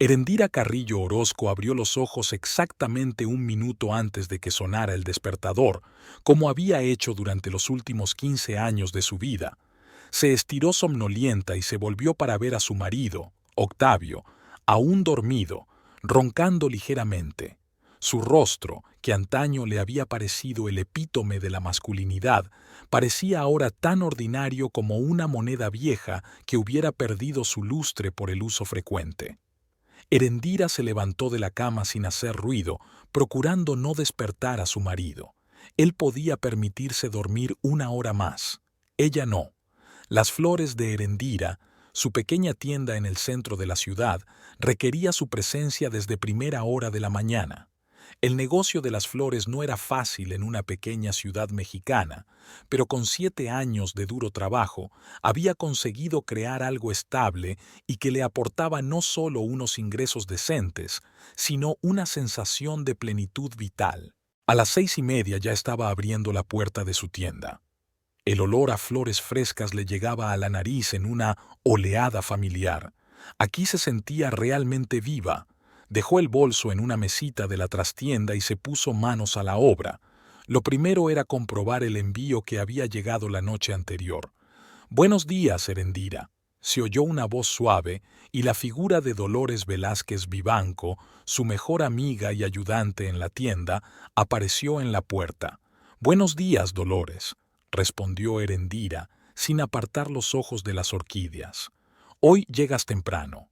Erendira Carrillo Orozco abrió los ojos exactamente un minuto antes de que sonara el despertador, como había hecho durante los últimos 15 años de su vida. Se estiró somnolienta y se volvió para ver a su marido, Octavio, aún dormido, roncando ligeramente. Su rostro, que antaño le había parecido el epítome de la masculinidad, parecía ahora tan ordinario como una moneda vieja que hubiera perdido su lustre por el uso frecuente. Erendira se levantó de la cama sin hacer ruido, procurando no despertar a su marido. Él podía permitirse dormir una hora más. Ella no. Las flores de Erendira, su pequeña tienda en el centro de la ciudad, requería su presencia desde primera hora de la mañana. El negocio de las flores no era fácil en una pequeña ciudad mexicana, pero con 7 años de duro trabajo había conseguido crear algo estable y que le aportaba no solo unos ingresos decentes, sino una sensación de plenitud vital. A las 6:30 ya estaba abriendo la puerta de su tienda. El olor a flores frescas le llegaba a la nariz en una oleada familiar. Aquí se sentía realmente viva. Dejó el bolso en una mesita de la trastienda y se puso manos a la obra. Lo primero era comprobar el envío que había llegado la noche anterior. «Buenos días, Erendira». Se oyó una voz suave y la figura de Dolores Velázquez Vivanco, su mejor amiga y ayudante en la tienda, apareció en la puerta. «Buenos días, Dolores», respondió Erendira, sin apartar los ojos de las orquídeas. «Hoy llegas temprano.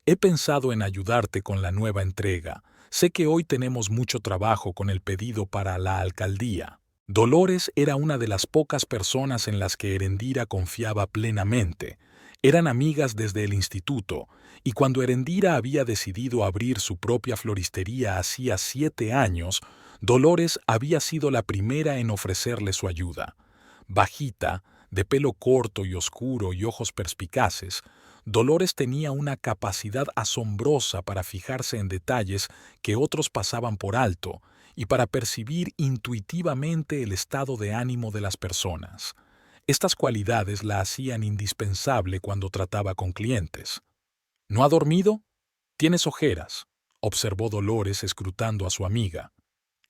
He pensado en ayudarte con la nueva entrega. Sé que hoy tenemos mucho trabajo con el pedido para la alcaldía». Dolores era una de las pocas personas en las que Erendira confiaba plenamente. Eran amigas desde el instituto, y cuando Erendira había decidido abrir su propia floristería hacía 7 años, Dolores había sido la primera en ofrecerle su ayuda. Bajita, de pelo corto y oscuro y ojos perspicaces, Dolores tenía una capacidad asombrosa para fijarse en detalles que otros pasaban por alto y para percibir intuitivamente el estado de ánimo de las personas. Estas cualidades la hacían indispensable cuando trataba con clientes. «¿No ha dormido? Tienes ojeras», observó Dolores escrutando a su amiga.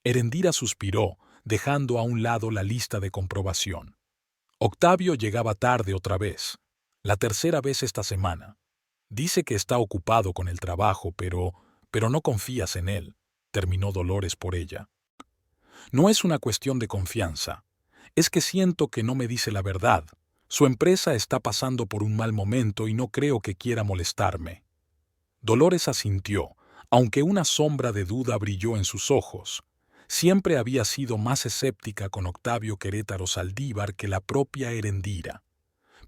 Erendira suspiró, dejando a un lado la lista de comprobación. Octavio llegaba tarde otra vez, la tercera vez esta semana. Dice que está ocupado con el trabajo, pero no confías en él, terminó Dolores por ella. No es una cuestión de confianza, es que siento que no me dice la verdad. Su empresa está pasando por un mal momento y no creo que quiera molestarme. Dolores asintió, aunque una sombra de duda brilló en sus ojos. Siempre había sido más escéptica con Octavio Querétaro Saldívar que la propia Erendira.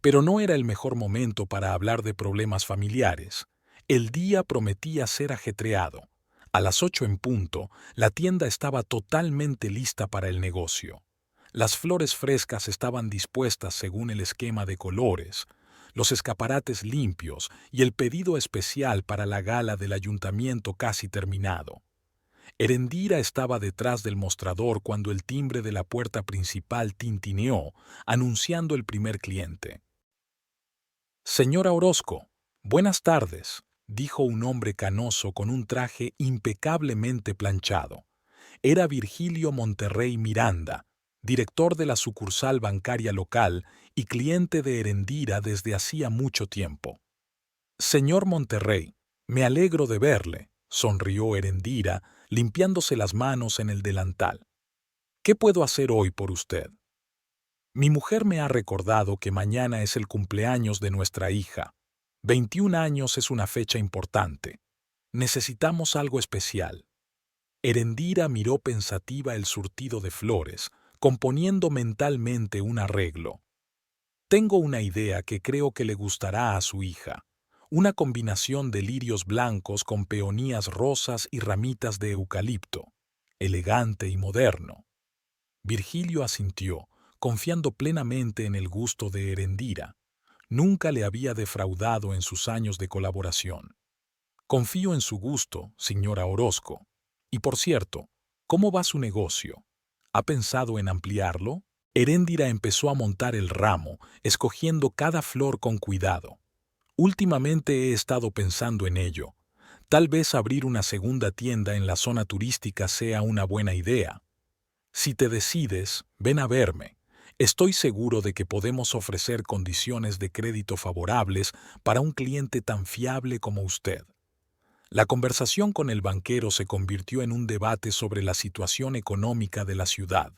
Pero no era el mejor momento para hablar de problemas familiares. El día prometía ser ajetreado. A las 8 en punto, la tienda estaba totalmente lista para el negocio. Las flores frescas estaban dispuestas según el esquema de colores, los escaparates limpios y el pedido especial para la gala del ayuntamiento casi terminado. Erendira estaba detrás del mostrador cuando el timbre de la puerta principal tintineó, anunciando el primer cliente. «Señora Orozco, buenas tardes», dijo un hombre canoso con un traje impecablemente planchado. Era Virgilio Monterrey Miranda, director de la sucursal bancaria local y cliente de Erendira desde hacía mucho tiempo. «Señor Monterrey, me alegro de verle», sonrió Erendira, limpiándose las manos en el delantal. «¿Qué puedo hacer hoy por usted?» «Mi mujer me ha recordado que mañana es el cumpleaños de nuestra hija. 21 años es una fecha importante. Necesitamos algo especial». Erendira miró pensativa el surtido de flores, componiendo mentalmente un arreglo. «Tengo una idea que creo que le gustará a su hija. Una combinación de lirios blancos con peonías rosas y ramitas de eucalipto. Elegante y moderno». Virgilio asintió, confiando plenamente en el gusto de Erendira. Nunca le había defraudado en sus años de colaboración. «Confío en su gusto, señora Orozco. Y por cierto, ¿cómo va su negocio? ¿Ha pensado en ampliarlo?» Erendira empezó a montar el ramo, escogiendo cada flor con cuidado. «Últimamente he estado pensando en ello. Tal vez abrir una segunda tienda en la zona turística sea una buena idea. Si te decides, ven a verme. Estoy seguro de que podemos ofrecer condiciones de crédito favorables para un cliente tan fiable como usted. La conversación con el banquero se convirtió en un debate sobre la situación económica de la ciudad.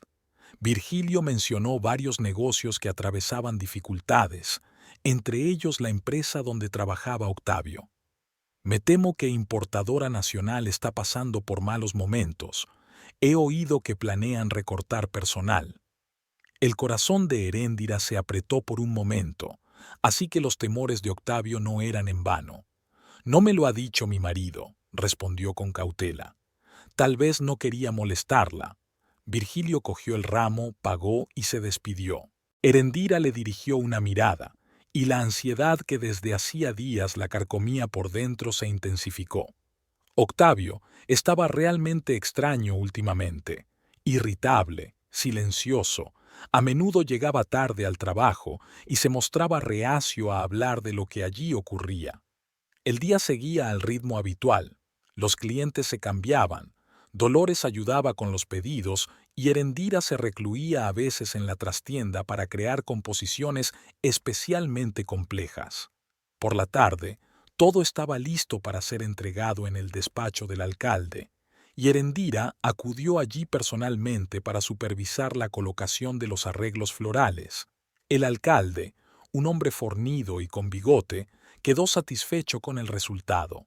Virgilio mencionó varios negocios que atravesaban dificultades, entre ellos la empresa donde trabajaba Octavio. Me temo que Importadora Nacional está pasando por malos momentos. He oído que planean recortar personal. El corazón de Heréndira se apretó por un momento, así que los temores de Octavio no eran en vano. No me lo ha dicho mi marido, respondió con cautela. Tal vez no quería molestarla. Virgilio cogió el ramo, pagó y se despidió. Herendira le dirigió una mirada, y la ansiedad que desde hacía días la carcomía por dentro se intensificó. Octavio estaba realmente extraño últimamente, irritable, silencioso, a menudo llegaba tarde al trabajo y se mostraba reacio a hablar de lo que allí ocurría. El día seguía al ritmo habitual, los clientes se cambiaban, Dolores ayudaba con los pedidos y Herendira se recluía a veces en la trastienda para crear composiciones especialmente complejas. Por la tarde, todo estaba listo para ser entregado en el despacho del alcalde, y Herendira acudió allí personalmente para supervisar la colocación de los arreglos florales. El alcalde, un hombre fornido y con bigote, quedó satisfecho con el resultado.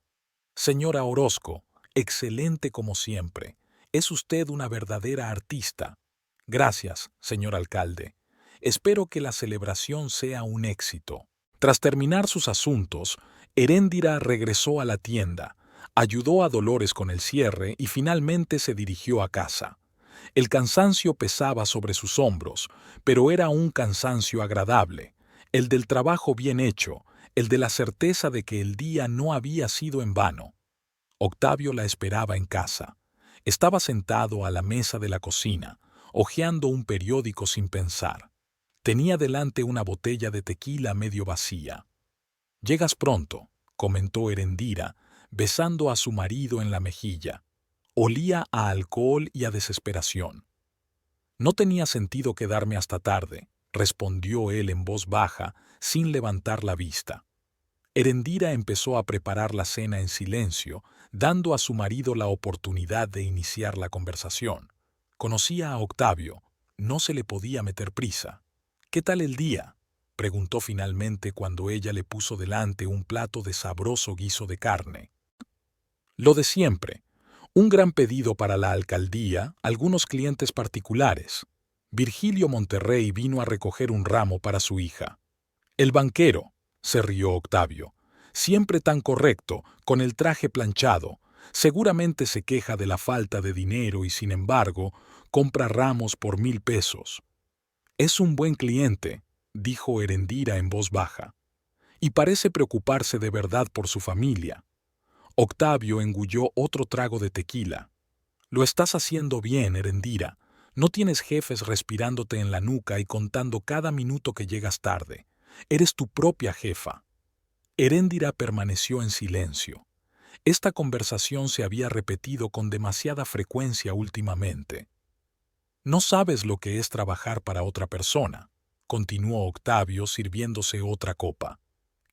Señora Orozco, excelente como siempre. Es usted una verdadera artista. Gracias, señor alcalde. Espero que la celebración sea un éxito. Tras terminar sus asuntos, Heréndira regresó a la tienda, ayudó a Dolores con el cierre y finalmente se dirigió a casa. El cansancio pesaba sobre sus hombros, pero era un cansancio agradable, el del trabajo bien hecho, el de la certeza de que el día no había sido en vano. Octavio la esperaba en casa. Estaba sentado a la mesa de la cocina, hojeando un periódico sin pensar. Tenía delante una botella de tequila medio vacía. «Llegas pronto», comentó Herendira, besando a su marido en la mejilla. Olía a alcohol y a desesperación. «No tenía sentido quedarme hasta tarde», respondió él en voz baja, sin levantar la vista. Herendira empezó a preparar la cena en silencio, dando a su marido la oportunidad de iniciar la conversación. Conocía a Octavio, no se le podía meter prisa. «¿Qué tal el día?», preguntó finalmente cuando ella le puso delante un plato de sabroso guiso de carne. «Lo de siempre. Un gran pedido para la alcaldía, algunos clientes particulares. Virgilio Monterrey vino a recoger un ramo para su hija». «El banquero», se rió Octavio, «siempre tan correcto, con el traje planchado. Seguramente se queja de la falta de dinero y, sin embargo, compra ramos por 1,000 pesos». «Es un buen cliente», dijo Herendira en voz baja, «y parece preocuparse de verdad por su familia». Octavio engulló otro trago de tequila. «Lo estás haciendo bien, Herendira. No tienes jefes respirándote en la nuca y contando cada minuto que llegas tarde. Eres tu propia jefa». Heréndira permaneció en silencio. Esta conversación se había repetido con demasiada frecuencia últimamente. «No sabes lo que es trabajar para otra persona», continuó Octavio sirviéndose otra copa.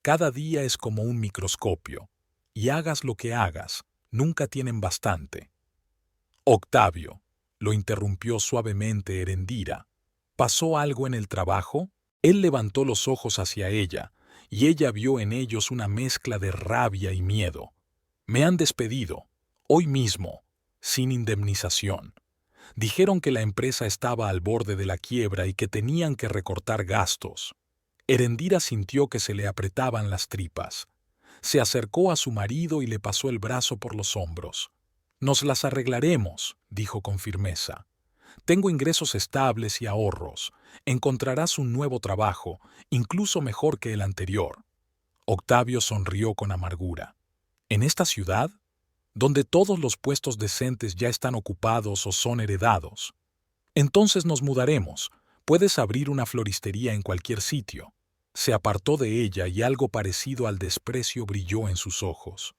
«Cada día es como un microscopio, y hagas lo que hagas, nunca tienen bastante». «Octavio», lo interrumpió suavemente Herendira, «¿pasó algo en el trabajo?». Él levantó los ojos hacia ella, y ella vio en ellos una mezcla de rabia y miedo. «Me han despedido, hoy mismo, sin indemnización. Dijeron que la empresa estaba al borde de la quiebra y que tenían que recortar gastos». Herendira sintió que se le apretaban las tripas. Se acercó a su marido y le pasó el brazo por los hombros. «Nos las arreglaremos», dijo con firmeza. «Tengo ingresos estables y ahorros. Encontrarás un nuevo trabajo, incluso mejor que el anterior». Octavio sonrió con amargura. «¿En esta ciudad? Donde todos los puestos decentes ya están ocupados o son heredados. Entonces nos mudaremos. Puedes abrir una floristería en cualquier sitio». Se apartó de ella y algo parecido al desprecio brilló en sus ojos.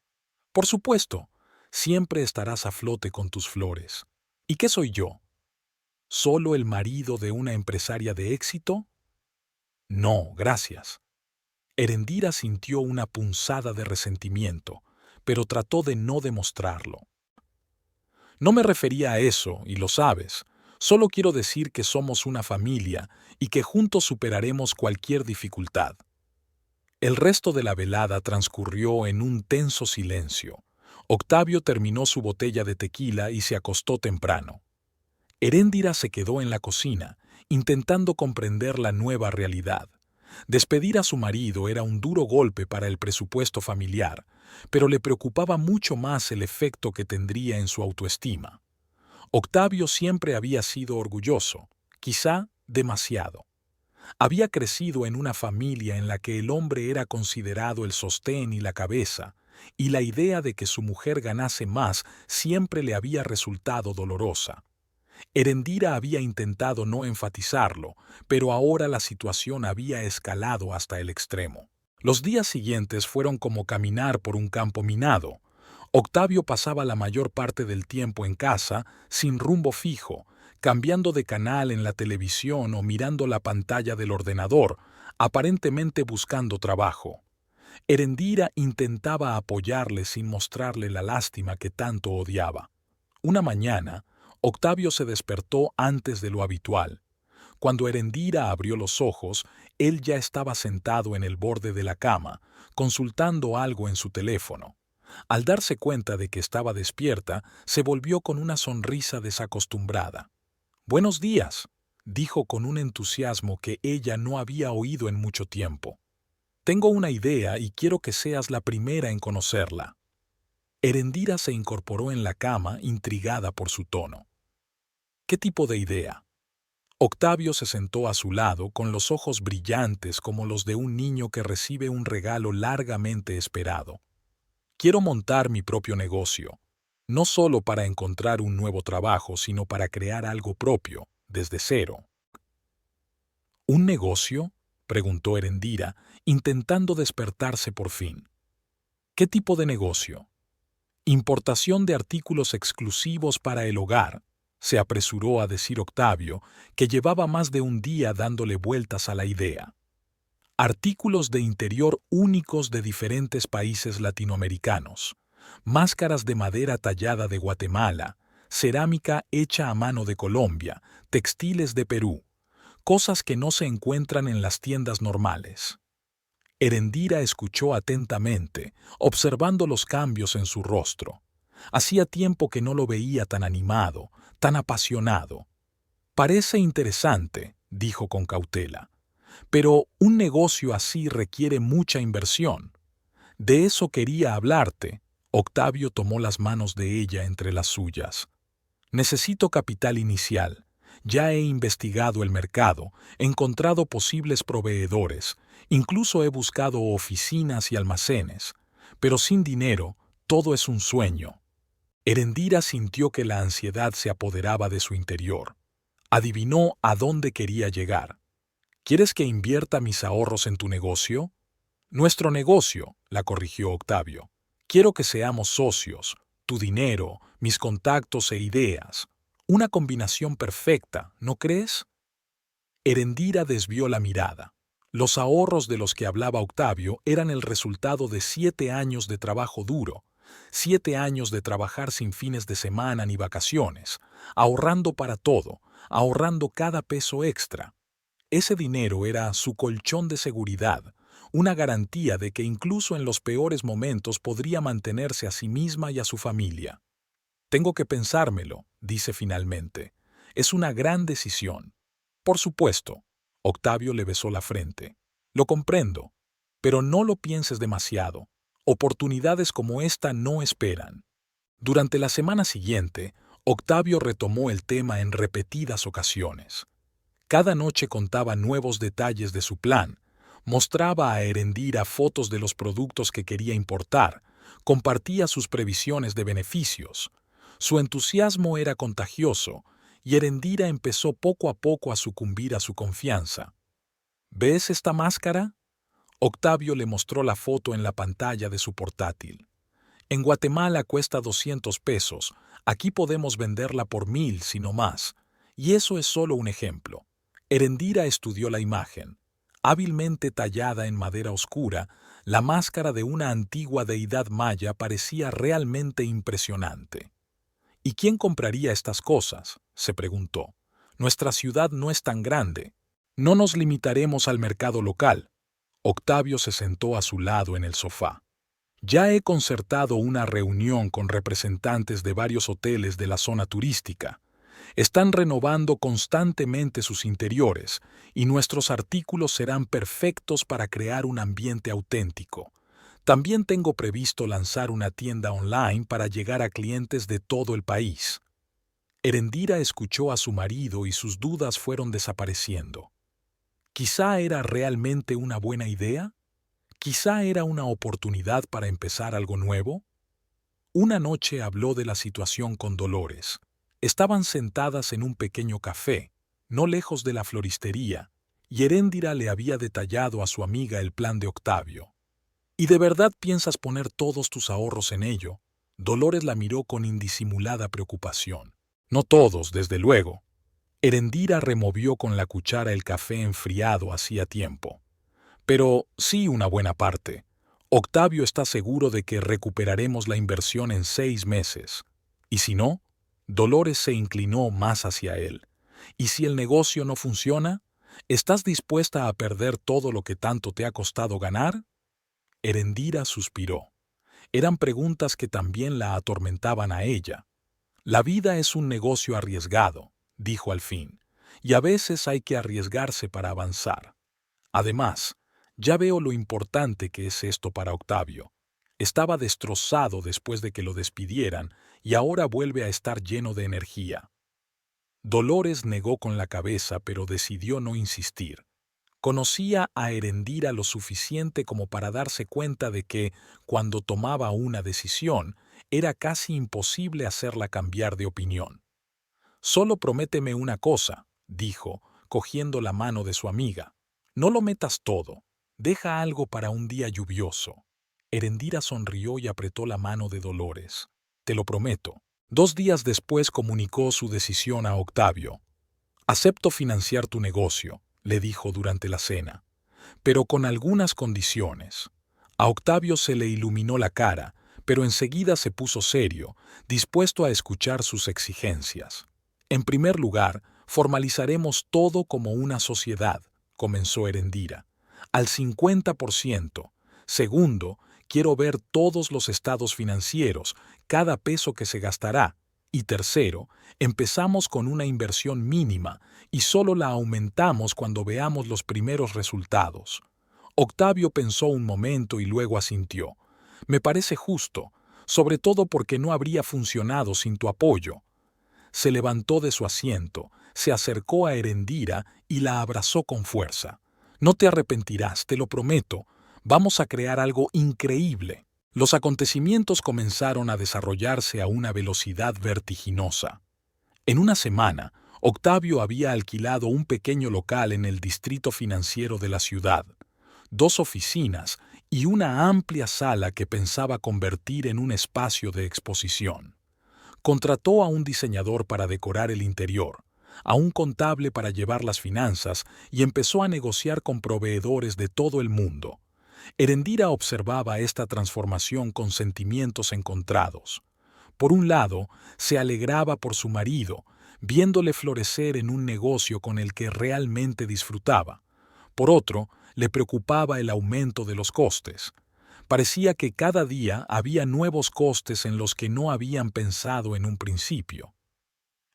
Por supuesto, siempre estarás a flote con tus flores. ¿Y qué soy yo? ¿Solo el marido de una empresaria de éxito? No, gracias. Erendira sintió una punzada de resentimiento, pero trató de no demostrarlo. No me refería a eso, y lo sabes. Solo quiero decir que somos una familia y que juntos superaremos cualquier dificultad. El resto de la velada transcurrió en un tenso silencio. Octavio terminó su botella de tequila y se acostó temprano. Heréndira se quedó en la cocina, intentando comprender la nueva realidad. Despedir a su marido era un duro golpe para el presupuesto familiar, pero le preocupaba mucho más el efecto que tendría en su autoestima. Octavio siempre había sido orgulloso, quizá demasiado. Había crecido en una familia en la que el hombre era considerado el sostén y la cabeza, y la idea de que su mujer ganase más siempre le había resultado dolorosa. Erendira había intentado no enfatizarlo, pero ahora la situación había escalado hasta el extremo. Los días siguientes fueron como caminar por un campo minado. Octavio pasaba la mayor parte del tiempo en casa, sin rumbo fijo, cambiando de canal en la televisión o mirando la pantalla del ordenador, aparentemente buscando trabajo. Erendira intentaba apoyarle sin mostrarle la lástima que tanto odiaba. Una mañana, Octavio se despertó antes de lo habitual. Cuando Erendira abrió los ojos, él ya estaba sentado en el borde de la cama, consultando algo en su teléfono. Al darse cuenta de que estaba despierta, se volvió con una sonrisa desacostumbrada. «Buenos días», dijo con un entusiasmo que ella no había oído en mucho tiempo. «Tengo una idea y quiero que seas la primera en conocerla». Erendira se incorporó en la cama, intrigada por su tono. «¿Qué tipo de idea?» Octavio se sentó a su lado con los ojos brillantes como los de un niño que recibe un regalo largamente esperado. «Quiero montar mi propio negocio, no solo para encontrar un nuevo trabajo, sino para crear algo propio, desde cero». «¿Un negocio?», preguntó Erendira, intentando despertarse por fin. «¿Qué tipo de negocio?» «Importación de artículos exclusivos para el hogar», se apresuró a decir Octavio, que llevaba más de un día dándole vueltas a la idea. «Artículos de interior únicos de diferentes países latinoamericanos, máscaras de madera tallada de Guatemala, cerámica hecha a mano de Colombia, textiles de Perú, cosas que no se encuentran en las tiendas normales». Erendira escuchó atentamente, observando los cambios en su rostro. Hacía tiempo que no lo veía tan animado, tan apasionado. «Parece interesante», dijo con cautela, «pero un negocio así requiere mucha inversión. De eso quería hablarte». Octavio tomó las manos de ella entre las suyas. «Necesito capital inicial. Ya he investigado el mercado, he encontrado posibles proveedores, incluso he buscado oficinas y almacenes, pero sin dinero todo es un sueño». Erendira sintió que la ansiedad se apoderaba de su interior. Adivinó a dónde quería llegar. «¿Quieres que invierta mis ahorros en tu negocio?» «Nuestro negocio», la corrigió Octavio. «Quiero que seamos socios, tu dinero, mis contactos e ideas. Una combinación perfecta, ¿no crees?» Erendira desvió la mirada. Los ahorros de los que hablaba Octavio eran el resultado de 7 años de trabajo duro, 7 años de trabajar sin fines de semana ni vacaciones, ahorrando para todo, ahorrando cada peso extra. Ese dinero era su colchón de seguridad, una garantía de que incluso en los peores momentos podría mantenerse a sí misma y a su familia. «Tengo que pensármelo», dice finalmente. «Es una gran decisión». «Por supuesto». Octavio le besó la frente. «Lo comprendo, pero no lo pienses demasiado. Oportunidades como esta no esperan». Durante la semana siguiente, Octavio retomó el tema en repetidas ocasiones. Cada noche contaba nuevos detalles de su plan, mostraba a Erendira fotos de los productos que quería importar, compartía sus previsiones de beneficios. Su entusiasmo era contagioso, y Erendira empezó poco a poco a sucumbir a su confianza. «¿Ves esta máscara?». Octavio le mostró la foto en la pantalla de su portátil. En Guatemala cuesta 200 pesos, aquí podemos venderla por 1000 si no más. Y eso es solo un ejemplo. Erendira estudió la imagen. Hábilmente tallada en madera oscura, la máscara de una antigua deidad maya parecía realmente impresionante. ¿Y quién compraría estas cosas?, se preguntó. Nuestra ciudad no es tan grande. No nos limitaremos al mercado local. Octavio se sentó a su lado en el sofá. Ya he concertado una reunión con representantes de varios hoteles de la zona turística. Están renovando constantemente sus interiores y nuestros artículos serán perfectos para crear un ambiente auténtico. También tengo previsto lanzar una tienda online para llegar a clientes de todo el país. Erendira escuchó a su marido y sus dudas fueron desapareciendo. ¿Quizá era realmente una buena idea? ¿Quizá era una oportunidad para empezar algo nuevo? Una noche habló de la situación con Dolores. Estaban sentadas en un pequeño café, no lejos de la floristería, y Eréndira le había detallado a su amiga el plan de Octavio. ¿Y de verdad piensas poner todos tus ahorros en ello? Dolores la miró con indisimulada preocupación. No todos, desde luego. Erendira removió con la cuchara el café enfriado hacía tiempo. Pero sí una buena parte. Octavio está seguro de que recuperaremos la inversión en 6 meses. ¿Y si no? Dolores se inclinó más hacia él. ¿Y si el negocio no funciona? ¿Estás dispuesta a perder todo lo que tanto te ha costado ganar? Erendira suspiró. Eran preguntas que también la atormentaban a ella. La vida es un negocio arriesgado, dijo al fin, y a veces hay que arriesgarse para avanzar. Además, ya veo lo importante que es esto para Octavio. Estaba destrozado después de que lo despidieran y ahora vuelve a estar lleno de energía. Dolores negó con la cabeza, pero decidió no insistir. Conocía a Erendira lo suficiente como para darse cuenta de que, cuando tomaba una decisión, era casi imposible hacerla cambiar de opinión. «Solo prométeme una cosa», dijo, cogiendo la mano de su amiga. «No lo metas todo. Deja algo para un día lluvioso». Erendira sonrió y apretó la mano de Dolores. «Te lo prometo». 2 días después comunicó su decisión a Octavio. «Acepto financiar tu negocio», le dijo durante la cena, «pero con algunas condiciones». A Octavio se le iluminó la cara, pero enseguida se puso serio, dispuesto a escuchar sus exigencias. «En primer lugar, formalizaremos todo como una sociedad», comenzó Erendira, «al 50%. Segundo, quiero ver todos los estados financieros, cada peso que se gastará. Y tercero, empezamos con una inversión mínima y solo la aumentamos cuando veamos los primeros resultados». Octavio pensó un momento y luego asintió. «Me parece justo, sobre todo porque no habría funcionado sin tu apoyo». Se levantó de su asiento, se acercó a Erendira y la abrazó con fuerza. «No te arrepentirás, te lo prometo. Vamos a crear algo increíble». Los acontecimientos comenzaron a desarrollarse a una velocidad vertiginosa. En una semana, Octavio había alquilado un pequeño local en el distrito financiero de la ciudad, 2 oficinas y una amplia sala que pensaba convertir en un espacio de exposición. Contrató a un diseñador para decorar el interior, a un contable para llevar las finanzas y empezó a negociar con proveedores de todo el mundo. Erendira observaba esta transformación con sentimientos encontrados. Por un lado, se alegraba por su marido, viéndole florecer en un negocio con el que realmente disfrutaba. Por otro, le preocupaba el aumento de los costes. Parecía que cada día había nuevos costes en los que no habían pensado en un principio.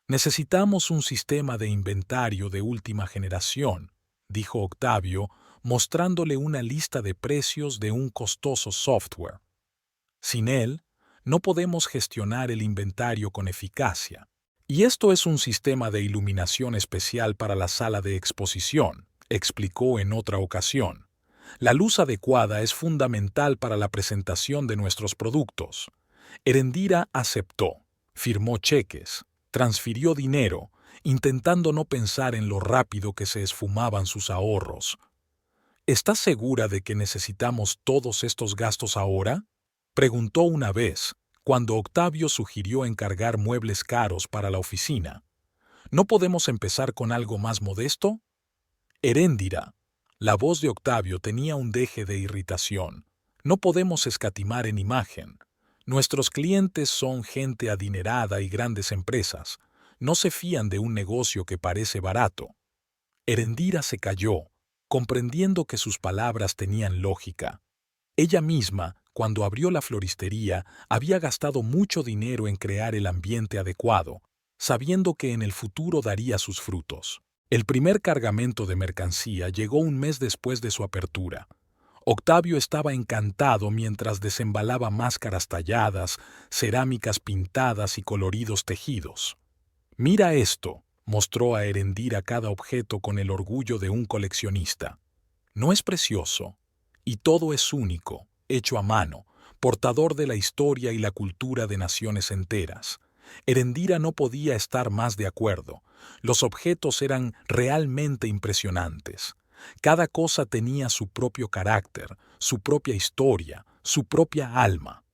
«Necesitamos un sistema de inventario de última generación», dijo Octavio, mostrándole una lista de precios de un costoso software. «Sin él, no podemos gestionar el inventario con eficacia. Y esto es un sistema de iluminación especial para la sala de exposición», explicó en otra ocasión. «La luz adecuada es fundamental para la presentación de nuestros productos». Erendira aceptó, firmó cheques, transfirió dinero, intentando no pensar en lo rápido que se esfumaban sus ahorros. «¿Estás segura de que necesitamos todos estos gastos ahora?», Preguntó una vez, cuando Octavio sugirió encargar muebles caros para la oficina. ¿No podemos empezar con algo más modesto? Heréndira. La voz de Octavio tenía un deje de irritación. No podemos escatimar en imagen. Nuestros clientes son gente adinerada y grandes empresas. No se fían de un negocio que parece barato. Herendira se calló, comprendiendo que sus palabras tenían lógica. Ella misma, cuando abrió la floristería, había gastado mucho dinero en crear el ambiente adecuado, sabiendo que en el futuro daría sus frutos. El primer cargamento de mercancía llegó un mes después de su apertura. Octavio estaba encantado mientras desembalaba máscaras talladas, cerámicas pintadas y coloridos tejidos. «Mira esto», mostró a Herendira cada objeto con el orgullo de un coleccionista. «¿No es precioso? Y todo es único, hecho a mano, portador de la historia y la cultura de naciones enteras». Herendira no podía estar más de acuerdo. Los objetos eran realmente impresionantes. Cada cosa tenía su propio carácter, su propia historia, su propia alma.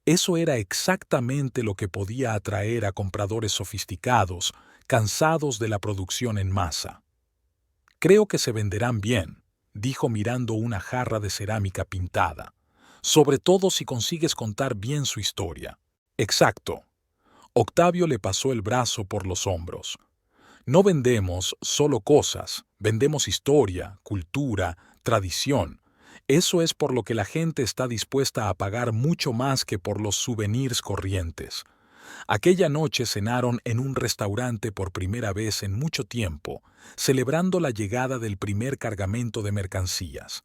Eso era exactamente lo que podía atraer a compradores sofisticados, cansados de la producción en masa. «Creo que se venderán bien», dijo mirando una jarra de cerámica pintada. «Sobre todo si consigues contar bien su historia». «Exacto». Octavio le pasó el brazo por los hombros. «No vendemos solo cosas, vendemos historia, cultura, tradición. Eso es por lo que la gente está dispuesta a pagar mucho más que por los souvenirs corrientes». Aquella noche cenaron en un restaurante por primera vez en mucho tiempo, celebrando la llegada del primer cargamento de mercancías.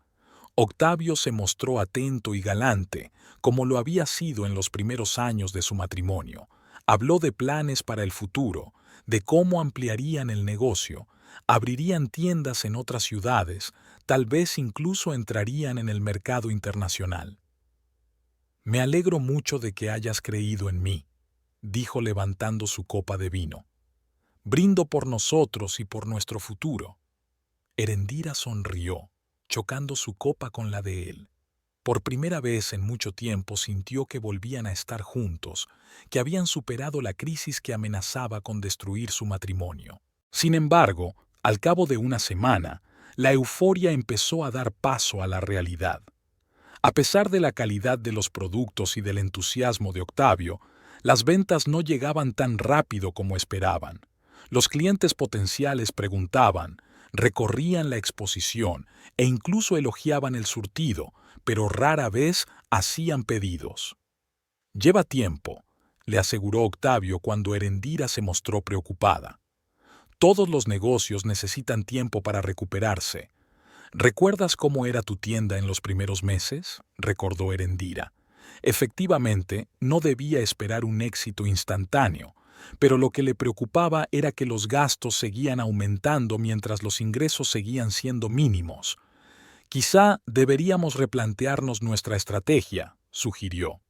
Octavio se mostró atento y galante, como lo había sido en los primeros años de su matrimonio. Habló de planes para el futuro, de cómo ampliarían el negocio, abrirían tiendas en otras ciudades, tal vez incluso entrarían en el mercado internacional. «Me alegro mucho de que hayas creído en mí», dijo levantando su copa de vino. «Brindo por nosotros y por nuestro futuro». Herendira sonrió, chocando su copa con la de él. Por primera vez en mucho tiempo sintió que volvían a estar juntos, que habían superado la crisis que amenazaba con destruir su matrimonio. Sin embargo, al cabo de una semana, la euforia empezó a dar paso a la realidad. A pesar de la calidad de los productos y del entusiasmo de Octavio, las ventas no llegaban tan rápido como esperaban. Los clientes potenciales preguntaban, recorrían la exposición e incluso elogiaban el surtido, pero rara vez hacían pedidos. «Lleva tiempo», le aseguró Octavio cuando Herendira se mostró preocupada. «Todos los negocios necesitan tiempo para recuperarse». «¿Recuerdas cómo era tu tienda en los primeros meses?», recordó Herendira. Efectivamente, no debía esperar un éxito instantáneo, pero lo que le preocupaba era que los gastos seguían aumentando mientras los ingresos seguían siendo mínimos. «Quizá deberíamos replantearnos nuestra estrategia», sugirió.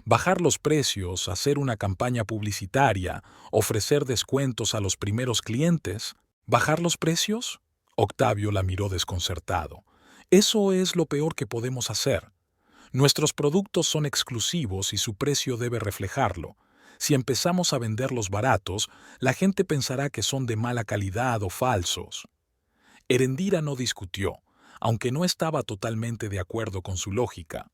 «Bajar los precios, hacer una campaña publicitaria, ofrecer descuentos a los primeros clientes». «¿Bajar los precios?», Octavio la miró desconcertado. «Eso es lo peor que podemos hacer. Nuestros productos son exclusivos y su precio debe reflejarlo. Si empezamos a venderlos baratos, la gente pensará que son de mala calidad o falsos». Herendira no discutió, aunque no estaba totalmente de acuerdo con su lógica.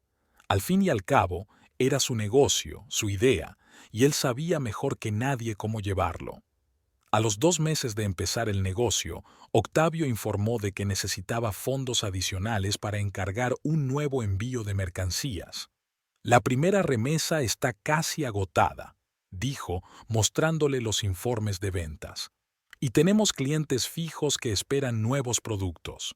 Al fin y al cabo, era su negocio, su idea, y él sabía mejor que nadie cómo llevarlo. A los 2 meses de empezar el negocio, Octavio informó de que necesitaba fondos adicionales para encargar un nuevo envío de mercancías. «La primera remesa está casi agotada», dijo, mostrándole los informes de ventas. «Y tenemos clientes fijos que esperan nuevos productos».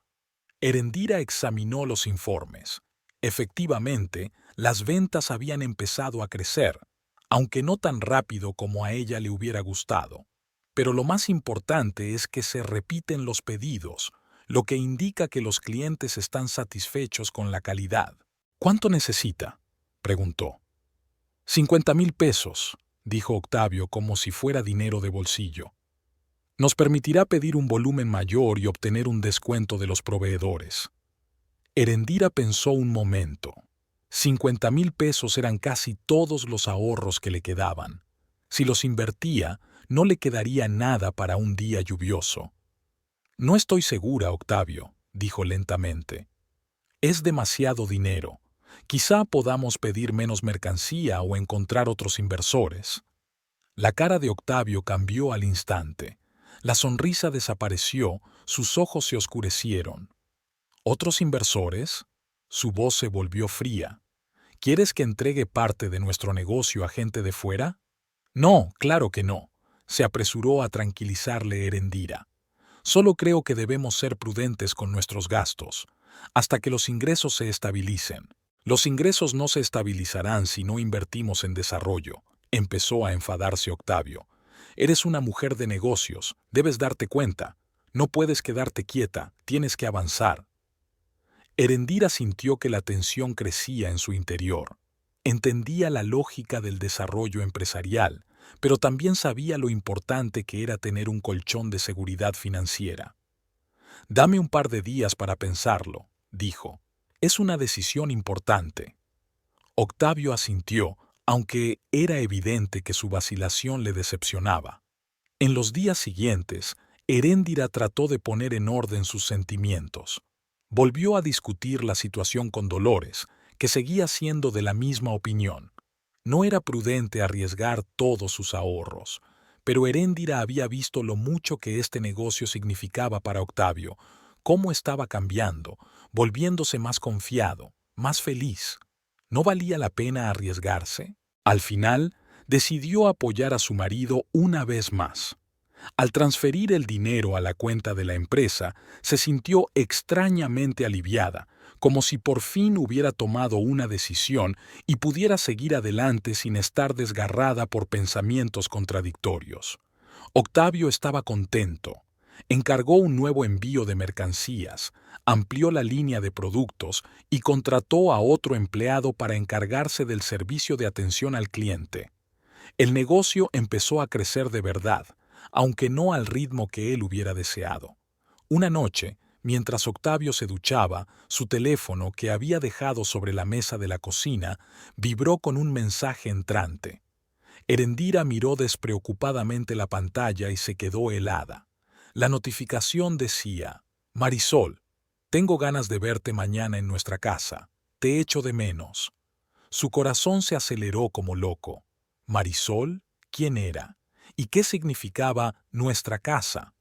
Herendira examinó los informes. Efectivamente, las ventas habían empezado a crecer, aunque no tan rápido como a ella le hubiera gustado. Pero lo más importante es que se repiten los pedidos, lo que indica que los clientes están satisfechos con la calidad. «¿Cuánto necesita?», preguntó. «50,000 pesos», dijo Octavio como si fuera dinero de bolsillo. «Nos permitirá pedir un volumen mayor y obtener un descuento de los proveedores». Herendira pensó un momento. 50,000 pesos eran casi todos los ahorros que le quedaban. Si los invertía, no le quedaría nada para un día lluvioso. No estoy segura, Octavio, dijo lentamente. Es demasiado dinero. Quizá podamos pedir menos mercancía o encontrar otros inversores. La cara de Octavio cambió al instante. La sonrisa desapareció, sus ojos se oscurecieron. ¿Otros inversores? Su voz se volvió fría. ¿Quieres que entregue parte de nuestro negocio a gente de fuera? No, claro que no, se apresuró a tranquilizarle Erendira. Solo creo que debemos ser prudentes con nuestros gastos, hasta que los ingresos se estabilicen. Los ingresos no se estabilizarán si no invertimos en desarrollo, empezó a enfadarse Octavio. Eres una mujer de negocios, debes darte cuenta. No puedes quedarte quieta, tienes que avanzar. Erendira sintió que la tensión crecía en su interior. Entendía la lógica del desarrollo empresarial, pero también sabía lo importante que era tener un colchón de seguridad financiera. Dame un par de días para pensarlo, dijo. Es una decisión importante. Octavio asintió, aunque era evidente que su vacilación le decepcionaba. En los días siguientes, Erendira trató de poner en orden sus sentimientos. Volvió a discutir la situación con Dolores, que seguía siendo de la misma opinión. No era prudente arriesgar todos sus ahorros, pero Erendira había visto lo mucho que este negocio significaba para Octavio, cómo estaba cambiando, volviéndose más confiado, más feliz. ¿No valía la pena arriesgarse? Al final, decidió apoyar a su marido una vez más. Al transferir el dinero a la cuenta de la empresa, se sintió extrañamente aliviada, como si por fin hubiera tomado una decisión y pudiera seguir adelante sin estar desgarrada por pensamientos contradictorios. Octavio estaba contento. Encargó un nuevo envío de mercancías, amplió la línea de productos y contrató a otro empleado para encargarse del servicio de atención al cliente. El negocio empezó a crecer de verdad, aunque no al ritmo que él hubiera deseado. Una noche, mientras Octavio se duchaba, su teléfono, que había dejado sobre la mesa de la cocina, vibró con un mensaje entrante. Erendira miró despreocupadamente la pantalla y se quedó helada. La notificación decía: Marisol, tengo ganas de verte mañana en nuestra casa. Te echo de menos. Su corazón se aceleró como loco. ¿Marisol? ¿Quién era? ¿Y qué significaba nuestra casa?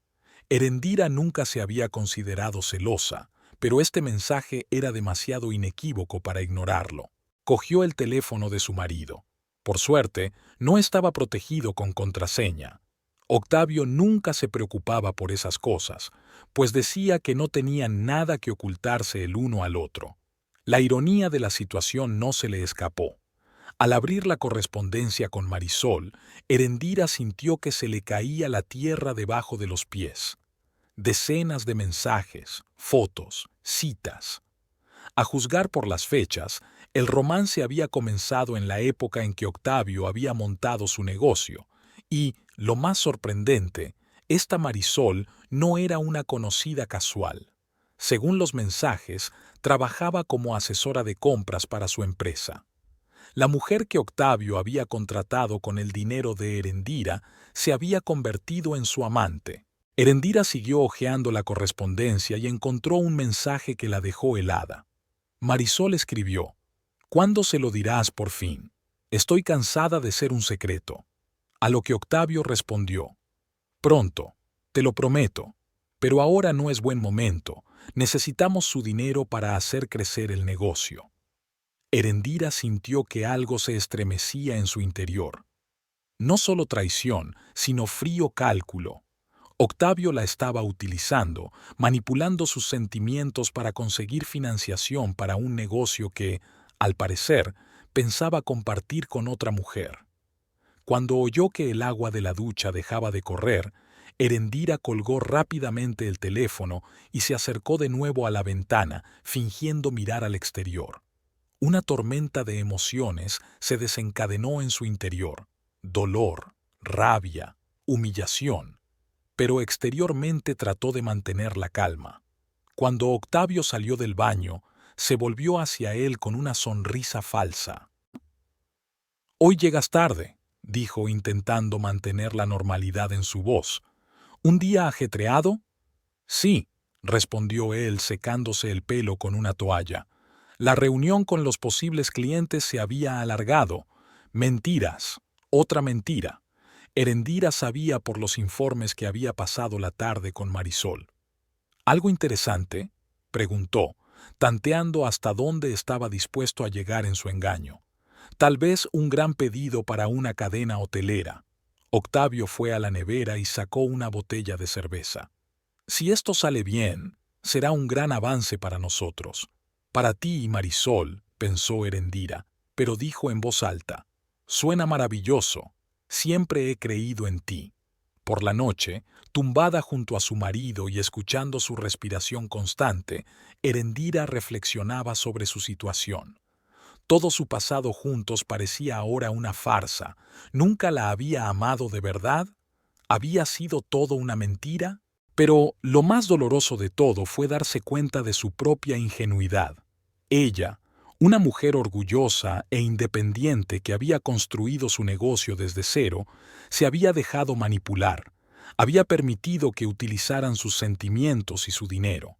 Erendira nunca se había considerado celosa, pero este mensaje era demasiado inequívoco para ignorarlo. Cogió el teléfono de su marido. Por suerte, no estaba protegido con contraseña. Octavio nunca se preocupaba por esas cosas, pues decía que no tenían nada que ocultarse el uno al otro. La ironía de la situación no se le escapó. Al abrir la correspondencia con Marisol, Erendira sintió que se le caía la tierra debajo de los pies. Decenas de mensajes, fotos, citas. A juzgar por las fechas, el romance había comenzado en la época en que Octavio había montado su negocio, y, lo más sorprendente, esta Marisol no era una conocida casual. Según los mensajes, trabajaba como asesora de compras para su empresa. La mujer que Octavio había contratado con el dinero de Erendira se había convertido en su amante. Erendira siguió hojeando la correspondencia y encontró un mensaje que la dejó helada. Marisol escribió: ¿Cuándo se lo dirás por fin? Estoy cansada de ser un secreto. A lo que Octavio respondió: Pronto, te lo prometo, pero ahora no es buen momento. Necesitamos su dinero para hacer crecer el negocio. Erendira sintió que algo se estremecía en su interior. No solo traición, sino frío cálculo. Octavio la estaba utilizando, manipulando sus sentimientos para conseguir financiación para un negocio que, al parecer, pensaba compartir con otra mujer. Cuando oyó que el agua de la ducha dejaba de correr, Erendira colgó rápidamente el teléfono y se acercó de nuevo a la ventana, fingiendo mirar al exterior. Una tormenta de emociones se desencadenó en su interior: dolor, rabia, humillación. Pero exteriormente trató de mantener la calma. Cuando Octavio salió del baño, se volvió hacia él con una sonrisa falsa. «Hoy llegas tarde», dijo intentando mantener la normalidad en su voz. «¿Un día ajetreado?» «Sí», respondió él secándose el pelo con una toalla. La reunión con los posibles clientes se había alargado. Mentiras, otra mentira. Erendira sabía por los informes que había pasado la tarde con Marisol. «¿Algo interesante?», preguntó, tanteando hasta dónde estaba dispuesto a llegar en su engaño. Tal vez un gran pedido para una cadena hotelera. Octavio fue a la nevera y sacó una botella de cerveza. «Si esto sale bien, será un gran avance para nosotros. Para ti y Marisol», pensó Erendira, pero dijo en voz alta: «Suena maravilloso. Siempre he creído en ti». Por la noche, tumbada junto a su marido y escuchando su respiración constante, Erendira reflexionaba sobre su situación. Todo su pasado juntos parecía ahora una farsa. ¿Nunca la había amado de verdad? ¿Había sido todo una mentira? Pero lo más doloroso de todo fue darse cuenta de su propia ingenuidad. Ella, una mujer orgullosa e independiente que había construido su negocio desde cero, se había dejado manipular, había permitido que utilizaran sus sentimientos y su dinero.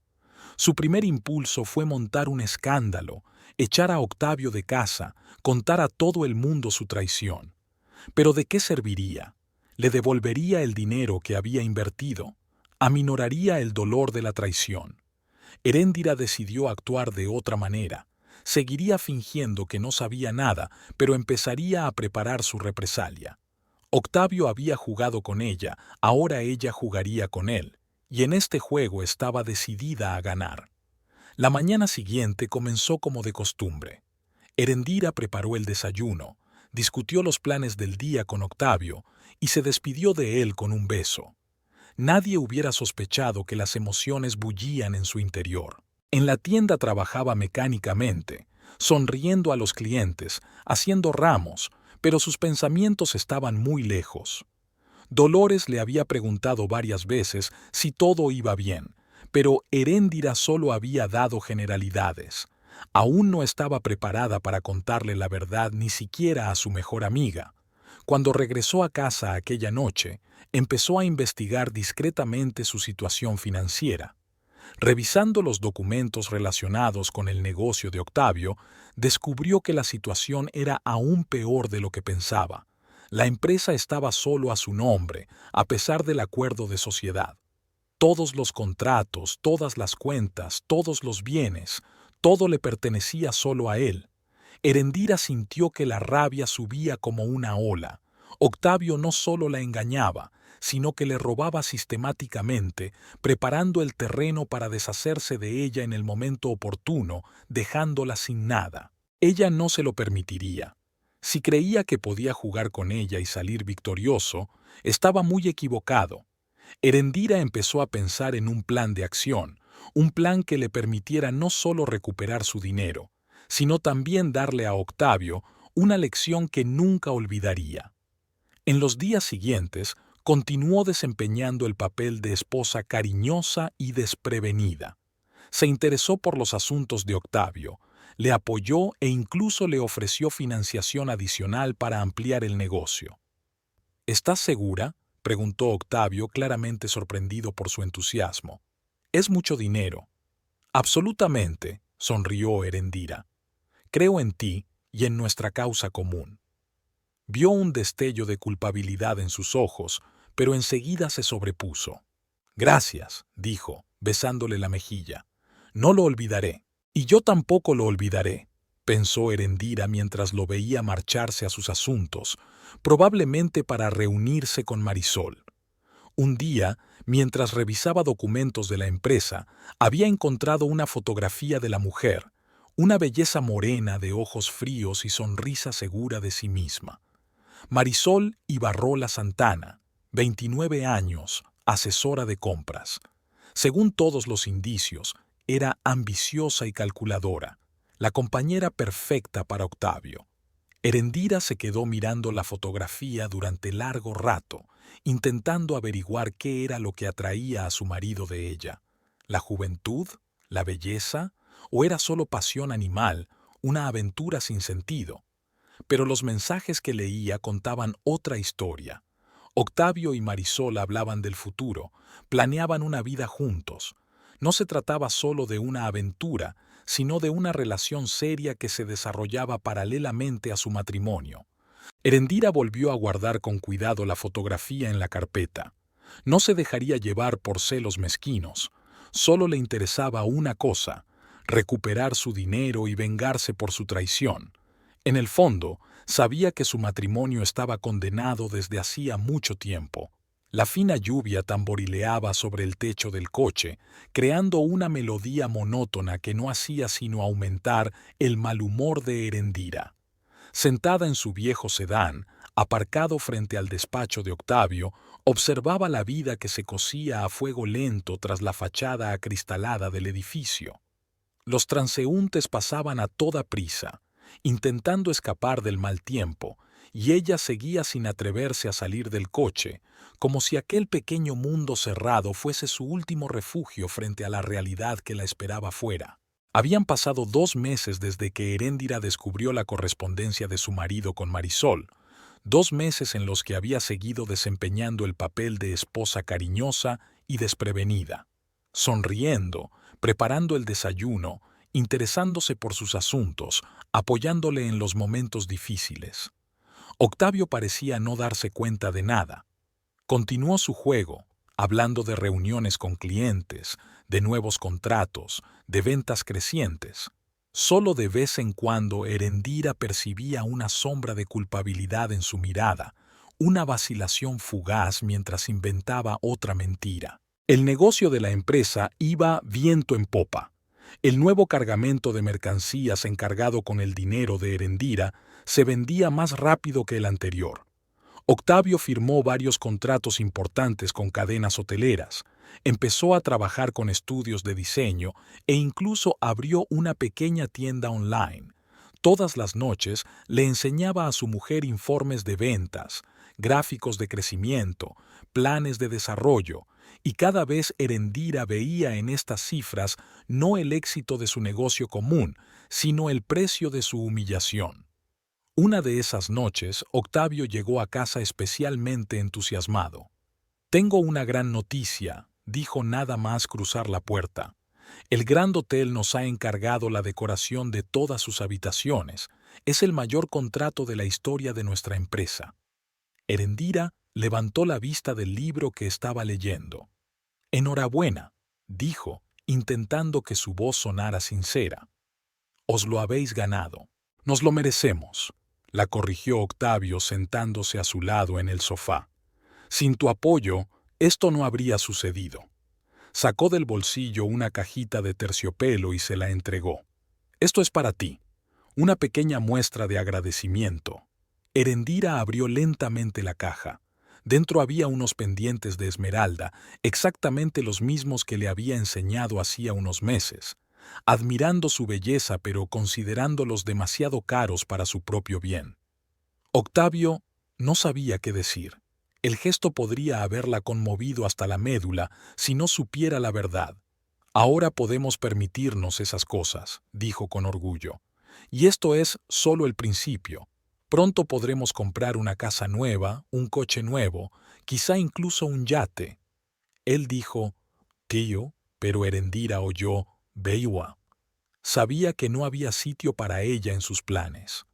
Su primer impulso fue montar un escándalo, echar a Octavio de casa, contar a todo el mundo su traición. ¿Pero de qué serviría? ¿Le devolvería el dinero que había invertido? ¿Aminoraría el dolor de la traición? Erendira decidió actuar de otra manera. Seguiría fingiendo que no sabía nada, pero empezaría a preparar su represalia. Octavio había jugado con ella, ahora ella jugaría con él, y en este juego estaba decidida a ganar. La mañana siguiente comenzó como de costumbre. Erendira preparó el desayuno, discutió los planes del día con Octavio y se despidió de él con un beso. Nadie hubiera sospechado que las emociones bullían en su interior. En la tienda trabajaba mecánicamente, sonriendo a los clientes, haciendo ramos, pero sus pensamientos estaban muy lejos. Dolores le había preguntado varias veces si todo iba bien, pero Erendira solo había dado generalidades. Aún no estaba preparada para contarle la verdad ni siquiera a su mejor amiga. Cuando regresó a casa aquella noche, empezó a investigar discretamente su situación financiera. Revisando los documentos relacionados con el negocio de Octavio, descubrió que la situación era aún peor de lo que pensaba. La empresa estaba solo a su nombre, a pesar del acuerdo de sociedad. Todos los contratos, todas las cuentas, todos los bienes, todo le pertenecía solo a él. Erendira sintió que la rabia subía como una ola. Octavio no solo la engañaba, sino que le robaba sistemáticamente, preparando el terreno para deshacerse de ella en el momento oportuno, dejándola sin nada. Ella no se lo permitiría. Si creía que podía jugar con ella y salir victorioso, estaba muy equivocado. Erendira empezó a pensar en un plan de acción, un plan que le permitiera no solo recuperar su dinero, sino también darle a Octavio una lección que nunca olvidaría. En los días siguientes, continuó desempeñando el papel de esposa cariñosa y desprevenida. Se interesó por los asuntos de Octavio, le apoyó e incluso le ofreció financiación adicional para ampliar el negocio. «¿Estás segura?», preguntó Octavio, claramente sorprendido por su entusiasmo. «Es mucho dinero». «Absolutamente», sonrió Erendira. «Creo en ti y en nuestra causa común». Vio un destello de culpabilidad en sus ojos, pero enseguida se sobrepuso. «Gracias», dijo, besándole la mejilla. «No lo olvidaré». «Y yo tampoco lo olvidaré», pensó Erendira mientras lo veía marcharse a sus asuntos, probablemente para reunirse con Marisol. Un día, mientras revisaba documentos de la empresa, había encontrado una fotografía de la mujer, una belleza morena de ojos fríos y sonrisa segura de sí misma. Marisol Ibarrola Santana, 29 años, asesora de compras. Según todos los indicios, era ambiciosa y calculadora, la compañera perfecta para Octavio. Erendira se quedó mirando la fotografía durante largo rato, intentando averiguar qué era lo que atraía a su marido de ella. ¿La juventud? ¿La belleza? ¿O era solo pasión animal, una aventura sin sentido? Pero los mensajes que leía contaban otra historia. Octavio y Marisol hablaban del futuro, planeaban una vida juntos. No se trataba solo de una aventura, sino de una relación seria que se desarrollaba paralelamente a su matrimonio. Erendira volvió a guardar con cuidado la fotografía en la carpeta. No se dejaría llevar por celos mezquinos. Solo le interesaba una cosa: recuperar su dinero y vengarse por su traición. En el fondo, sabía que su matrimonio estaba condenado desde hacía mucho tiempo. La fina lluvia tamborileaba sobre el techo del coche, creando una melodía monótona que no hacía sino aumentar el mal humor de Erendira. Sentada en su viejo sedán, aparcado frente al despacho de Octavio, observaba la vida que se cocía a fuego lento tras la fachada acristalada del edificio. Los transeúntes pasaban a toda prisa, intentando escapar del mal tiempo, y ella seguía sin atreverse a salir del coche, como si aquel pequeño mundo cerrado fuese su último refugio frente a la realidad que la esperaba fuera. Habían pasado 2 meses desde que Heréndira descubrió la correspondencia de su marido con Marisol, 2 meses en los que había seguido desempeñando el papel de esposa cariñosa y desprevenida, sonriendo, preparando el desayuno, interesándose por sus asuntos, apoyándole en los momentos difíciles. Octavio parecía no darse cuenta de nada. Continuó su juego, hablando de reuniones con clientes, de nuevos contratos, de ventas crecientes. Solo de vez en cuando Erendira percibía una sombra de culpabilidad en su mirada, una vacilación fugaz mientras inventaba otra mentira. El negocio de la empresa iba viento en popa. El nuevo cargamento de mercancías encargado con el dinero de Erendira se vendía más rápido que el anterior. Octavio firmó varios contratos importantes con cadenas hoteleras, empezó a trabajar con estudios de diseño e incluso abrió una pequeña tienda online. Todas las noches le enseñaba a su mujer informes de ventas, gráficos de crecimiento, planes de desarrollo, y cada vez Erendira veía en estas cifras no el éxito de su negocio común, sino el precio de su humillación. Una de esas noches, Octavio llegó a casa especialmente entusiasmado. «Tengo una gran noticia», dijo nada más cruzar la puerta. «El Grand Hotel nos ha encargado la decoración de todas sus habitaciones. Es el mayor contrato de la historia de nuestra empresa». Erendira levantó la vista del libro que estaba leyendo. «Enhorabuena», dijo, intentando que su voz sonara sincera. «Os lo habéis ganado. Nos lo merecemos», la corrigió Octavio sentándose a su lado en el sofá. «Sin tu apoyo, esto no habría sucedido». Sacó del bolsillo una cajita de terciopelo y se la entregó. «Esto es para ti, una pequeña muestra de agradecimiento». Erendira abrió lentamente la caja. Dentro había unos pendientes de esmeralda, exactamente los mismos que le había enseñado hacía unos meses, admirando su belleza pero considerándolos demasiado caros para su propio bien. Octavio no sabía qué decir. El gesto podría haberla conmovido hasta la médula si no supiera la verdad. «Ahora podemos permitirnos esas cosas», dijo con orgullo. «Y esto es solo el principio. Pronto podremos comprar una casa nueva, un coche nuevo, quizá incluso un yate». Él dijo, «Tío», pero Erendira oyó, «Beiwa». Sabía que no había sitio para ella en sus planes.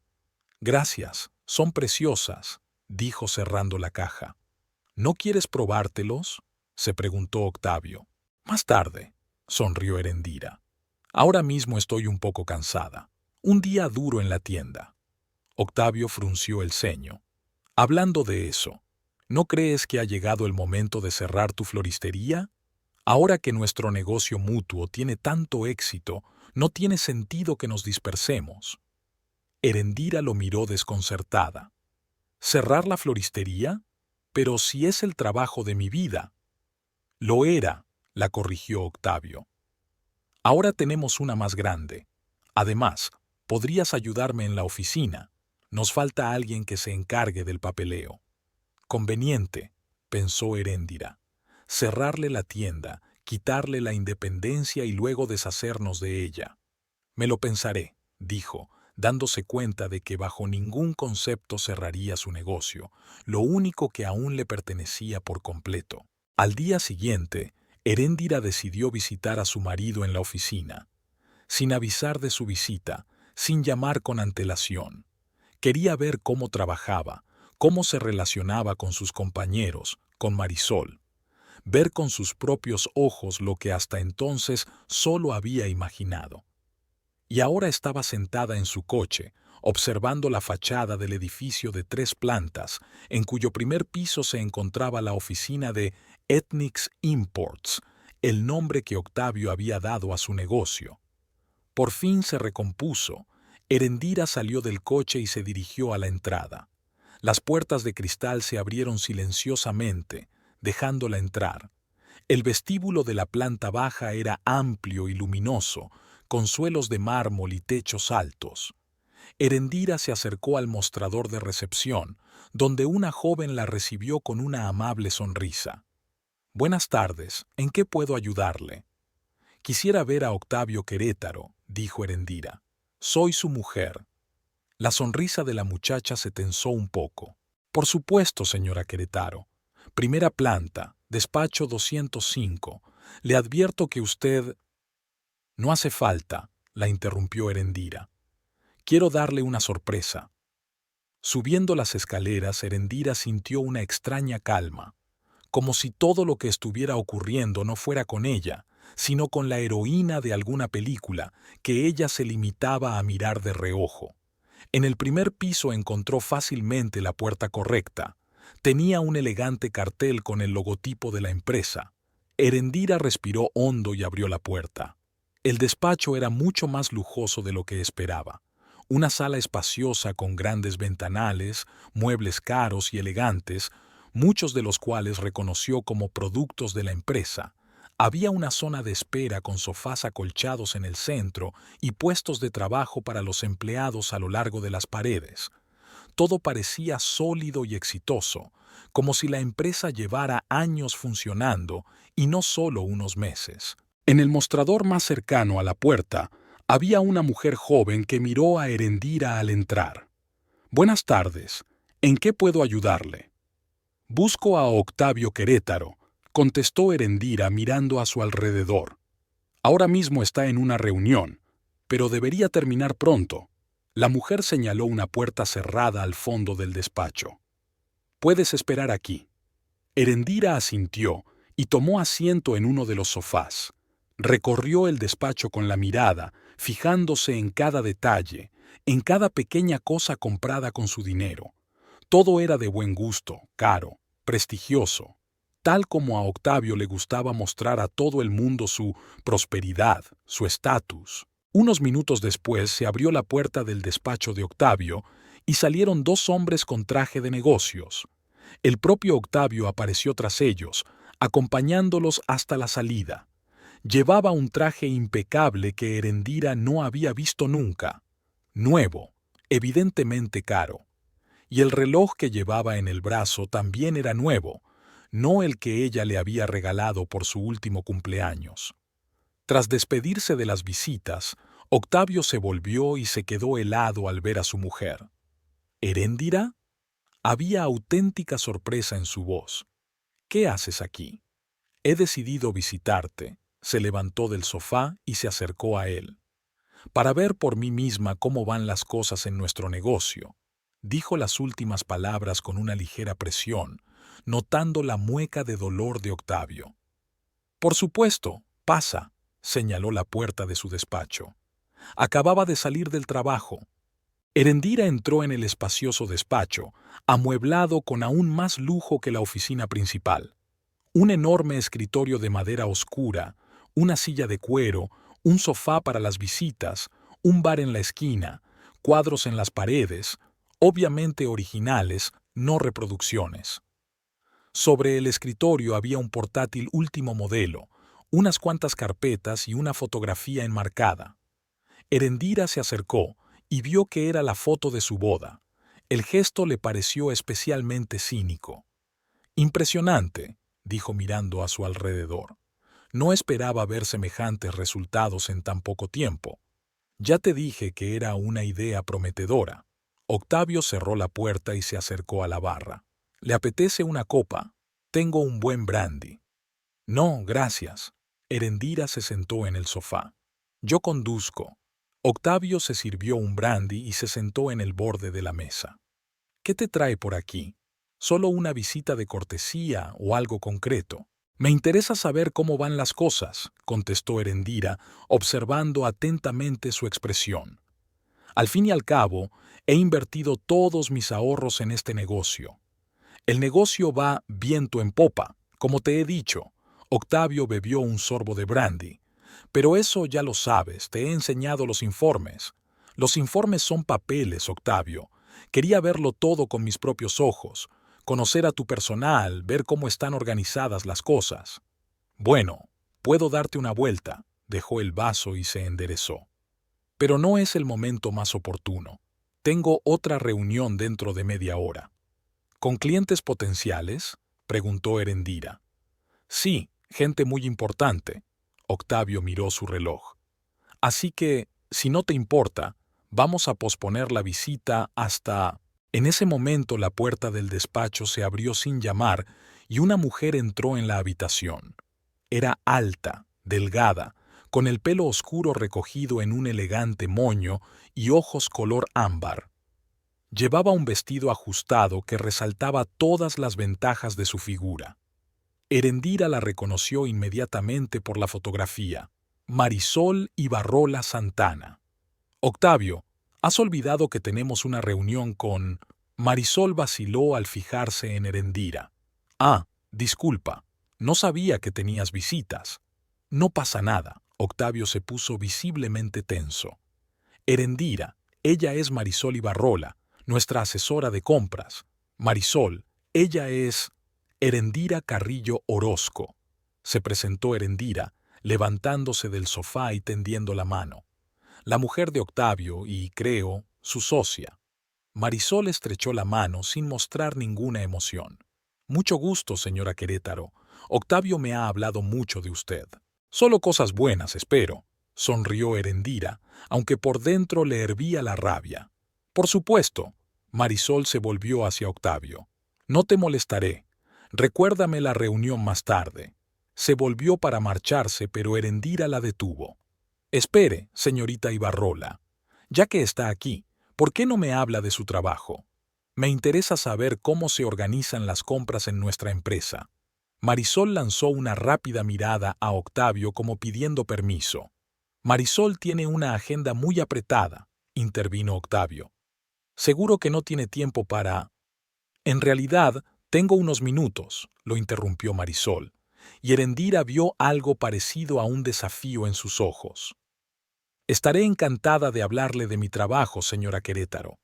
«Gracias, son preciosas», dijo cerrando la caja. «¿No quieres probártelos?», se preguntó Octavio. «Más tarde», sonrió Erendira. «Ahora mismo estoy un poco cansada. Un día duro en la tienda». Octavio frunció el ceño. «Hablando de eso, ¿no crees que ha llegado el momento de cerrar tu floristería? Ahora que nuestro negocio mutuo tiene tanto éxito, no tiene sentido que nos dispersemos». Erendira lo miró desconcertada. «¿Cerrar la floristería? Pero si es el trabajo de mi vida». «Lo era», la corrigió Octavio. «Ahora tenemos una más grande. Además, podrías ayudarme en la oficina. Nos falta alguien que se encargue del papeleo». «Conveniente», pensó Erendira. «Cerrarle la tienda, quitarle la independencia y luego deshacernos de ella». Me lo pensaré, dijo, dándose cuenta de que bajo ningún concepto cerraría su negocio, lo único que aún le pertenecía por completo. Al día siguiente, Heréndira decidió visitar a su marido en la oficina, sin avisar de su visita, sin llamar con antelación. Quería ver cómo trabajaba, cómo se relacionaba con sus compañeros, con Marisol. Ver con sus propios ojos lo que hasta entonces solo había imaginado. Y ahora estaba sentada en su coche, observando la fachada del edificio de 3 plantas, en cuyo primer piso se encontraba la oficina de Ethnix Imports, el nombre que Octavio había dado a su negocio. Por fin se recompuso. Heréndira salió del coche y se dirigió a la entrada. Las puertas de cristal se abrieron silenciosamente, dejándola entrar. El vestíbulo de la planta baja era amplio y luminoso, con suelos de mármol y techos altos. Heréndira se acercó al mostrador de recepción, donde una joven la recibió con una amable sonrisa. «Buenas tardes, ¿en qué puedo ayudarle?» «Quisiera ver a Octavio Querétaro», dijo Heréndira. «Soy su mujer». La sonrisa de la muchacha se tensó un poco. «Por supuesto, señora Querétaro. Primera planta, despacho 205. Le advierto que usted...» «No hace falta», la interrumpió Heréndira. «Quiero darle una sorpresa». Subiendo las escaleras, Heréndira sintió una extraña calma, como si todo lo que estuviera ocurriendo no fuera con ella, sino con la heroína de alguna película que ella se limitaba a mirar de reojo. En el primer piso encontró fácilmente la puerta correcta. Tenía un elegante cartel con el logotipo de la empresa. Heréndira respiró hondo y abrió la puerta. El despacho era mucho más lujoso de lo que esperaba. Una sala espaciosa con grandes ventanales, muebles caros y elegantes, muchos de los cuales reconoció como productos de la empresa. Había una zona de espera con sofás acolchados en el centro y puestos de trabajo para los empleados a lo largo de las paredes. Todo parecía sólido y exitoso, como si la empresa llevara años funcionando y no solo unos meses. En el mostrador más cercano a la puerta, había una mujer joven que miró a Heréndira al entrar. «Buenas tardes. ¿En qué puedo ayudarle?» «Busco a Octavio Querétaro», contestó Heréndira mirando a su alrededor. «Ahora mismo está en una reunión, pero debería terminar pronto». La mujer señaló una puerta cerrada al fondo del despacho. «Puedes esperar aquí». Heréndira asintió y tomó asiento en uno de los sofás. Recorrió el despacho con la mirada, fijándose en cada detalle, en cada pequeña cosa comprada con su dinero. Todo era de buen gusto, caro, prestigioso, tal como a Octavio le gustaba mostrar a todo el mundo su prosperidad, su estatus. Unos minutos después se abrió la puerta del despacho de Octavio y salieron 2 hombres con traje de negocios. El propio Octavio apareció tras ellos, acompañándolos hasta la salida. Llevaba un traje impecable que Heréndira no había visto nunca, nuevo, evidentemente caro. Y el reloj que llevaba en el brazo también era nuevo, no el que ella le había regalado por su último cumpleaños. Tras despedirse de las visitas, Octavio se volvió y se quedó helado al ver a su mujer. «¿Heréndira?» Había auténtica sorpresa en su voz. «¿Qué haces aquí?» «He decidido visitarte», se levantó del sofá y se acercó a él. «Para ver por mí misma cómo van las cosas en nuestro negocio». Dijo las últimas palabras con una ligera presión, notando la mueca de dolor de Octavio. «Por supuesto, pasa», señaló la puerta de su despacho. Acababa de salir del trabajo. Heréndira entró en el espacioso despacho, amueblado con aún más lujo que la oficina principal. Un enorme escritorio de madera oscura, una silla de cuero, un sofá para las visitas, un bar en la esquina, cuadros en las paredes, obviamente originales, no reproducciones. Sobre el escritorio había un portátil último modelo, unas cuantas carpetas y una fotografía enmarcada. Heréndira se acercó y vio que era la foto de su boda. El gesto le pareció especialmente cínico. «Impresionante», dijo mirando a su alrededor. «No esperaba ver semejantes resultados en tan poco tiempo». Ya te dije que era una idea prometedora. Octavio cerró la puerta y se acercó a la barra. ¿Le apetece una copa? Tengo un buen brandy. No, gracias. Erendira se sentó en el sofá. Yo conduzco. Octavio se sirvió un brandy y se sentó en el borde de la mesa. ¿Qué te trae por aquí? ¿Solo una visita de cortesía o algo concreto? Me interesa saber cómo van las cosas, contestó Erendira, observando atentamente su expresión. Al fin y al cabo, he invertido todos mis ahorros en este negocio. El negocio va viento en popa, como te he dicho. Octavio bebió un sorbo de brandy. Pero eso ya lo sabes, te he enseñado los informes. Los informes son papeles, Octavio. Quería verlo todo con mis propios ojos, conocer a tu personal, ver cómo están organizadas las cosas. Bueno, puedo darte una vuelta. Dejó el vaso y se enderezó. Pero no es el momento más oportuno. Tengo otra reunión dentro de media hora. ¿Con clientes potenciales? Preguntó Erendira. Sí, gente muy importante. Octavio miró su reloj. Así que, si no te importa, vamos a posponer la visita hasta... En ese momento la puerta del despacho se abrió sin llamar y una mujer entró en la habitación. Era alta, delgada, con el pelo oscuro recogido en un elegante moño y ojos color ámbar. Llevaba un vestido ajustado que resaltaba todas las ventajas de su figura. Erendira la reconoció inmediatamente por la fotografía. Marisol Ibarrola Santana. Octavio, ¿has olvidado que tenemos una reunión con...? Marisol vaciló al fijarse en Erendira. Ah, disculpa, no sabía que tenías visitas. No pasa nada. Octavio se puso visiblemente tenso. Erendira, ella es Marisol Ibarrola, nuestra asesora de compras. Marisol, ella es Erendira Carrillo Orozco. Se presentó Erendira, levantándose del sofá y tendiendo la mano. La mujer de Octavio y, creo, su socia. Marisol estrechó la mano sin mostrar ninguna emoción. Mucho gusto, señora Querétaro. Octavio me ha hablado mucho de usted. Solo cosas buenas, espero. Sonrió Erendira, aunque por dentro le hervía la rabia. Por supuesto. Marisol se volvió hacia Octavio. No te molestaré. Recuérdame la reunión más tarde. Se volvió para marcharse, pero Erendira la detuvo. Espere, señorita Ibarrola. Ya que está aquí, ¿por qué no me habla de su trabajo? Me interesa saber cómo se organizan las compras en nuestra empresa. Marisol lanzó una rápida mirada a Octavio como pidiendo permiso. Marisol tiene una agenda muy apretada, intervino Octavio. Seguro que no tiene tiempo para... En realidad, tengo unos minutos, lo interrumpió Marisol, y Erendira vio algo parecido a un desafío en sus ojos. Estaré encantada de hablarle de mi trabajo, señora Querétaro.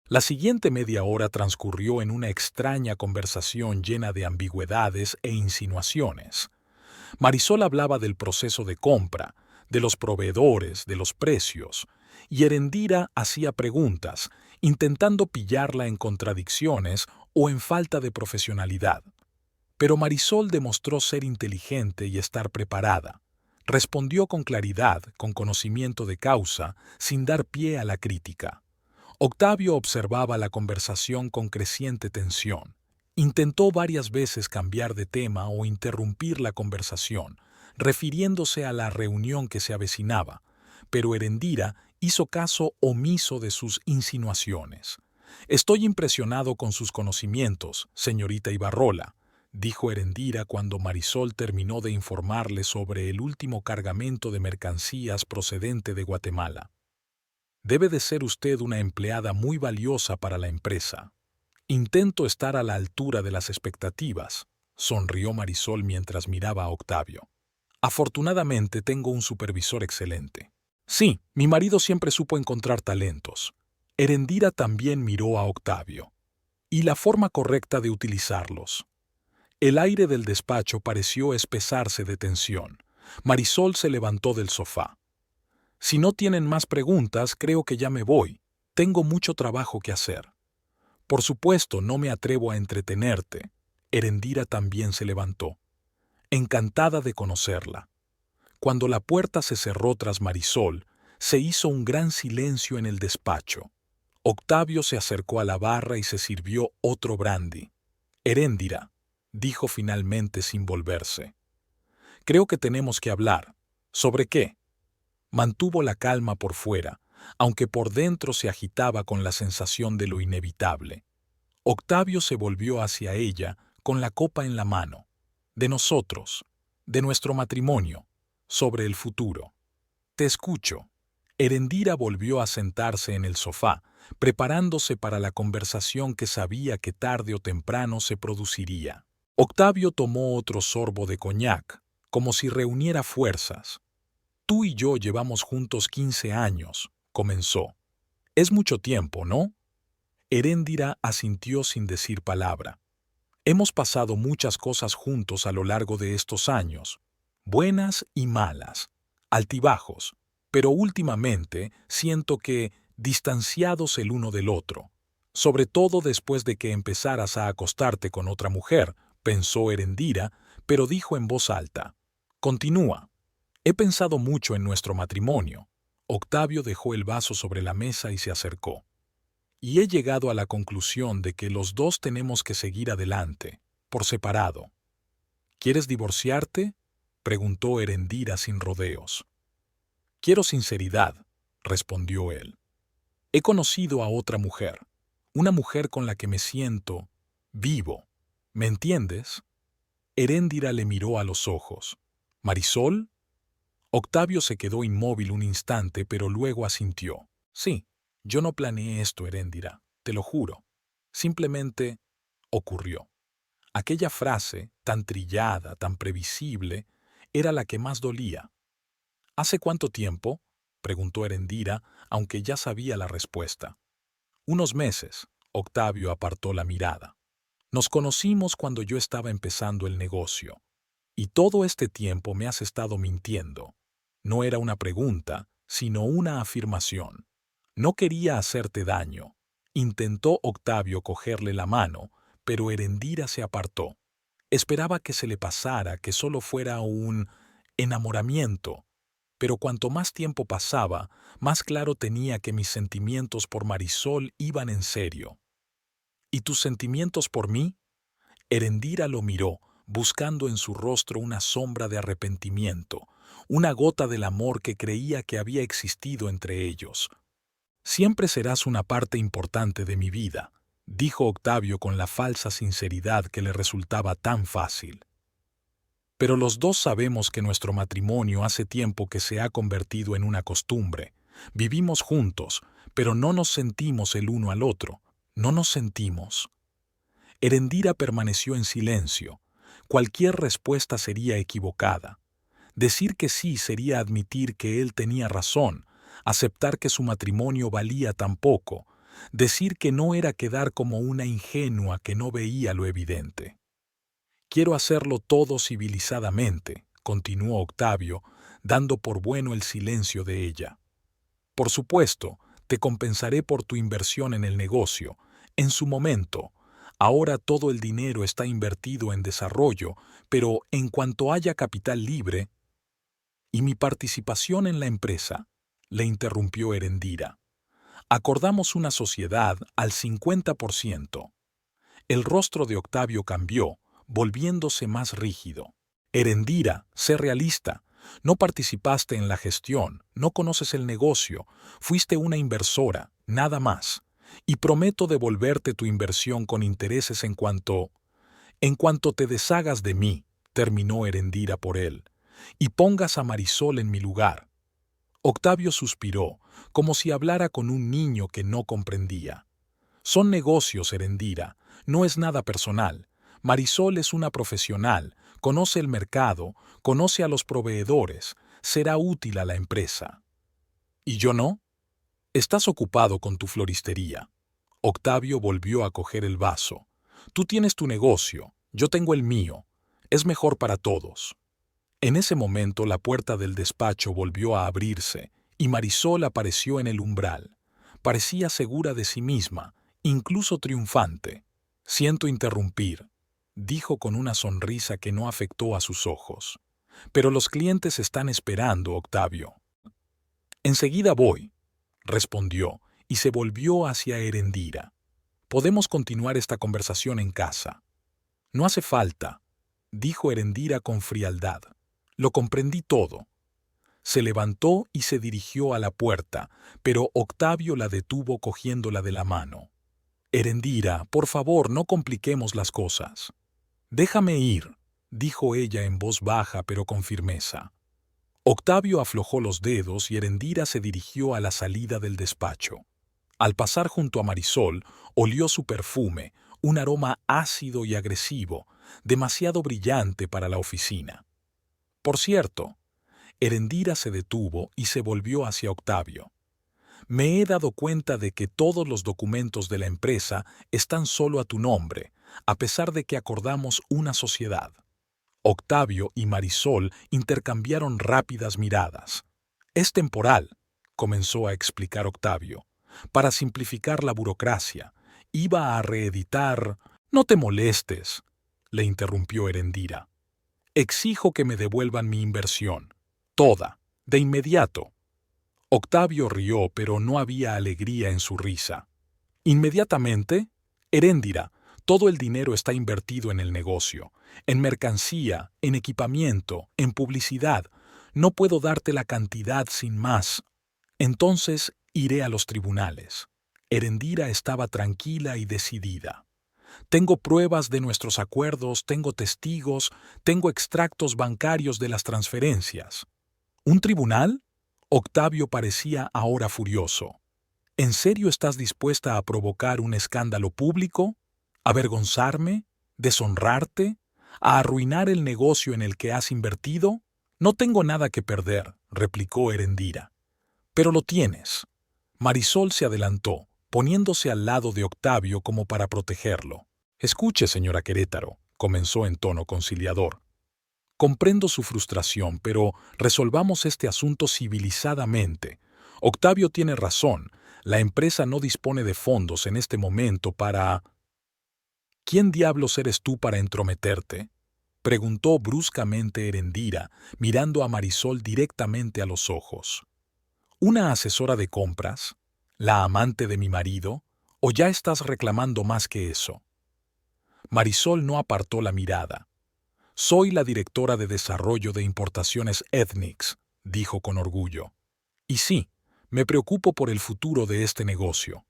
La siguiente media hora transcurrió en una extraña conversación llena de ambigüedades e insinuaciones. Marisol hablaba del proceso de compra, de los proveedores, de los precios, y Erendira hacía preguntas, intentando pillarla en contradicciones o en falta de profesionalidad. Pero Marisol demostró ser inteligente y estar preparada. Respondió con claridad, con conocimiento de causa, sin dar pie a la crítica. Octavio observaba la conversación con creciente tensión. Intentó varias veces cambiar de tema o interrumpir la conversación, refiriéndose a la reunión que se avecinaba, pero Erendira hizo caso omiso de sus insinuaciones. Estoy impresionado con sus conocimientos, señorita Ibarrola, dijo Erendira cuando Marisol terminó de informarle sobre el último cargamento de mercancías procedente de Guatemala. Debe de ser usted una empleada muy valiosa para la empresa. Intento estar a la altura de las expectativas, sonrió Marisol mientras miraba a Octavio. Afortunadamente tengo un supervisor excelente. Sí, mi marido siempre supo encontrar talentos. Erendira también miró a Octavio. Y la forma correcta de utilizarlos. El aire del despacho pareció espesarse de tensión. Marisol se levantó del sofá. Si no tienen más preguntas, creo que ya me voy. Tengo mucho trabajo que hacer. Por supuesto, no me atrevo a entretenerte. Erendira también se levantó. Encantada de conocerla. Cuando la puerta se cerró tras Marisol, Se hizo un gran silencio en el despacho. Octavio se acercó a la barra y se sirvió otro brandy. Heréndira, dijo finalmente sin volverse. Creo que tenemos que hablar. ¿Sobre qué? Mantuvo la calma por fuera, aunque por dentro se agitaba con la sensación de lo inevitable. Octavio se volvió hacia ella con la copa en la mano. De nosotros, de nuestro matrimonio, sobre el futuro. Te escucho. Herendira volvió a sentarse en el sofá, preparándose para la conversación que sabía que tarde o temprano se produciría. Octavio tomó otro sorbo de coñac, como si reuniera fuerzas. Tú y yo llevamos juntos 15 años, comenzó. Es mucho tiempo, ¿no? Heréndira asintió sin decir palabra. Hemos pasado muchas cosas juntos a lo largo de estos años, buenas y malas, altibajos, pero últimamente siento que distanciados el uno del otro, sobre todo después de que empezaras a acostarte con otra mujer, pensó Herendira, pero dijo en voz alta. Continúa. He pensado mucho en nuestro matrimonio. Octavio dejó el vaso sobre la mesa y se acercó. Y he llegado a la conclusión de que los dos tenemos que seguir adelante, por separado. ¿Quieres divorciarte?, preguntó Herendira sin rodeos. Quiero sinceridad, respondió él. He conocido a otra mujer, una mujer con la que me siento vivo. ¿Me entiendes? Heréndira le miró a los ojos. ¿Marisol? Octavio se quedó inmóvil un instante, pero luego asintió. Sí, yo no planeé esto, Heréndira, te lo juro. Simplemente ocurrió. Aquella frase, tan trillada, tan previsible, era la que más dolía. ¿Hace cuánto tiempo?, preguntó Herendira, aunque ya sabía la respuesta. Unos meses. Octavio apartó la mirada. Nos conocimos cuando yo estaba empezando el negocio. Y todo este tiempo me has estado mintiendo. No era una pregunta, sino una afirmación. No quería hacerte daño. Intentó Octavio cogerle la mano, pero Herendira se apartó. Esperaba que se le pasara, que solo fuera un enamoramiento. Pero cuanto más tiempo pasaba, más claro tenía que mis sentimientos por Marisol iban en serio. ¿Y tus sentimientos por mí? Herendira lo miró, buscando en su rostro una sombra de arrepentimiento, una gota del amor que creía que había existido entre ellos. Siempre serás una parte importante de mi vida, dijo Octavio con la falsa sinceridad que le resultaba tan fácil. Pero los dos sabemos que nuestro matrimonio hace tiempo que se ha convertido en una costumbre. Vivimos juntos, pero no nos sentimos el uno al otro. No nos sentimos. Herendira permaneció en silencio. Cualquier respuesta sería equivocada. Decir que sí sería admitir que él tenía razón, aceptar que su matrimonio valía tan poco, decir que no era quedar como una ingenua que no veía lo evidente. Quiero hacerlo todo civilizadamente, continuó Octavio, dando por bueno el silencio de ella. Por supuesto, te compensaré por tu inversión en el negocio, en su momento. Ahora todo el dinero está invertido en desarrollo, pero en cuanto haya capital libre... ¿Y mi participación en la empresa?, le interrumpió Herendira. Acordamos una sociedad al 50%. El rostro de Octavio cambió, volviéndose más rígido. Herendira, sé realista. No participaste en la gestión, no conoces el negocio, fuiste una inversora, nada más. Y prometo devolverte tu inversión con intereses en cuanto te deshagas de mí, terminó Herendira por él, y pongas a Marisol en mi lugar. Octavio suspiró, como si hablara con un niño que no comprendía. Son negocios, Herendira, no es nada personal. Marisol es una profesional, conoce el mercado, conoce a los proveedores, será útil a la empresa. ¿Y yo no? Estás ocupado con tu floristería. Octavio volvió a coger el vaso. Tú tienes tu negocio, yo tengo el mío. Es mejor para todos. En ese momento la puerta del despacho volvió a abrirse y Marisol apareció en el umbral. Parecía segura de sí misma, incluso triunfante. Siento interrumpir, dijo con una sonrisa que no afectó a sus ojos. Pero los clientes están esperando, Octavio. Enseguida voy, respondió, y se volvió hacia Erendira. Podemos continuar esta conversación en casa. No hace falta, dijo Erendira con frialdad. Lo comprendí todo. Se levantó y se dirigió a la puerta, pero Octavio la detuvo cogiéndola de la mano. Erendira, por favor, no compliquemos las cosas. Déjame ir, dijo ella en voz baja pero con firmeza. Octavio aflojó los dedos y Erendira se dirigió a la salida del despacho. Al pasar junto a Marisol, olió su perfume, un aroma ácido y agresivo, demasiado brillante para la oficina. Por cierto, Erendira se detuvo y se volvió hacia Octavio. Me he dado cuenta de que todos los documentos de la empresa están solo a tu nombre, a pesar de que acordamos una sociedad. Octavio y Marisol intercambiaron rápidas miradas. Es temporal, comenzó a explicar Octavio. Para simplificar la burocracia, iba a reeditar... No te molestes, le interrumpió Erendira. Exijo que me devuelvan mi inversión. Toda, de inmediato. Octavio rió, pero no había alegría en su risa. ¿Inmediatamente? Erendira, todo el dinero está invertido en el negocio, en mercancía, en equipamiento, en publicidad. No puedo darte la cantidad sin más. Entonces iré a los tribunales. Erendira estaba tranquila y decidida. Tengo pruebas de nuestros acuerdos, tengo testigos, tengo extractos bancarios de las transferencias. ¿Un tribunal? Octavio parecía ahora furioso. ¿En serio estás dispuesta a provocar un escándalo público? ¿Avergonzarme? ¿Deshonrarte? ¿A arruinar el negocio en el que has invertido? No tengo nada que perder, replicó Erendira. Pero lo tienes. Marisol se adelantó, poniéndose al lado de Octavio como para protegerlo. Escuche, señora Querétaro, comenzó en tono conciliador. Comprendo su frustración, pero resolvamos este asunto civilizadamente. Octavio tiene razón. La empresa no dispone de fondos en este momento para... ¿Quién diablos eres tú para entrometerte? Preguntó bruscamente Erendira, mirando a Marisol directamente a los ojos. ¿Una asesora de compras? ¿La amante de mi marido? ¿O ya estás reclamando más que eso? Marisol no apartó la mirada. Soy la directora de desarrollo de importaciones Ethnix, dijo con orgullo. Y sí, me preocupo por el futuro de este negocio.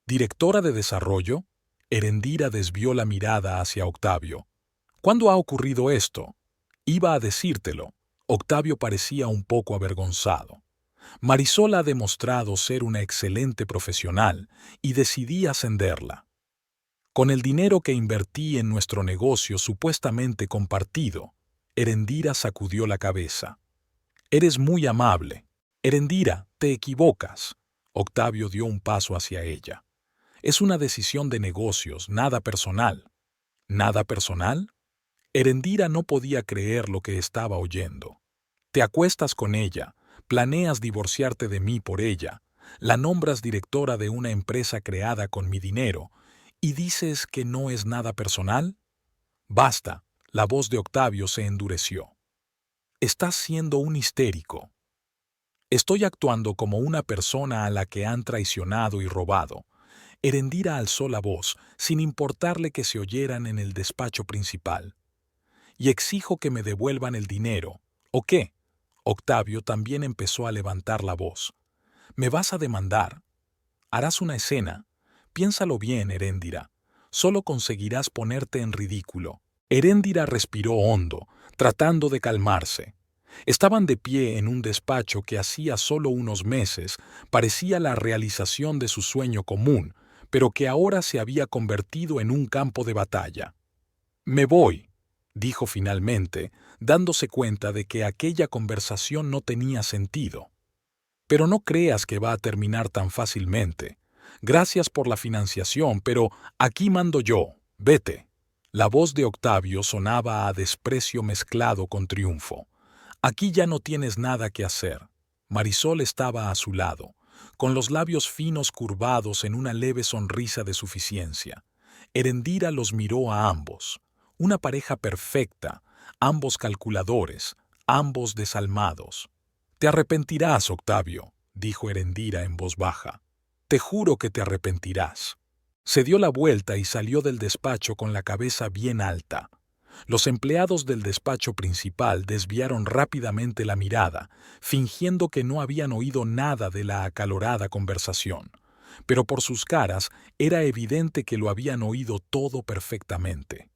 ¿Directora de desarrollo? Erendira desvió la mirada hacia Octavio. ¿Cuándo ha ocurrido esto? Iba a decírtelo. Octavio parecía un poco avergonzado. Marisol ha demostrado ser una excelente profesional y decidí ascenderla. Con el dinero que invertí en nuestro negocio supuestamente compartido, Erendira sacudió la cabeza. Eres muy amable. Erendira, te equivocas. Octavio dio un paso hacia ella. Es una decisión de negocios, nada personal. ¿Nada personal? Erendira no podía creer lo que estaba oyendo. Te acuestas con ella, planeas divorciarte de mí por ella, la nombras directora de una empresa creada con mi dinero, ¿y dices que no es nada personal? Basta, la voz de Octavio se endureció. Estás siendo un histérico. Estoy actuando como una persona a la que han traicionado y robado. Erendira alzó la voz, sin importarle que se oyeran en el despacho principal. Y exijo que me devuelvan el dinero. ¿O qué? Octavio también empezó a levantar la voz. ¿Me vas a demandar? Harás una escena. Piénsalo bien, Erendira. Solo conseguirás ponerte en ridículo. Erendira respiró hondo, tratando de calmarse. Estaban de pie en un despacho que hacía solo unos meses parecía la realización de su sueño común, pero que ahora se había convertido en un campo de batalla. Me voy, dijo finalmente, dándose cuenta de que aquella conversación no tenía sentido. Pero no creas que va a terminar tan fácilmente. Gracias por la financiación, pero aquí mando yo. Vete. La voz de Octavio sonaba a desprecio mezclado con triunfo. Aquí ya no tienes nada que hacer. Marisol estaba a su lado, con los labios finos curvados en una leve sonrisa de suficiencia. Erendira los miró a ambos. Una pareja perfecta, ambos calculadores, ambos desalmados. Te arrepentirás, Octavio, dijo Erendira en voz baja. Te juro que te arrepentirás. Se dio la vuelta y salió del despacho con la cabeza bien alta. Los empleados del despacho principal desviaron rápidamente la mirada, fingiendo que no habían oído nada de la acalorada conversación. Pero por sus caras era evidente que lo habían oído todo perfectamente.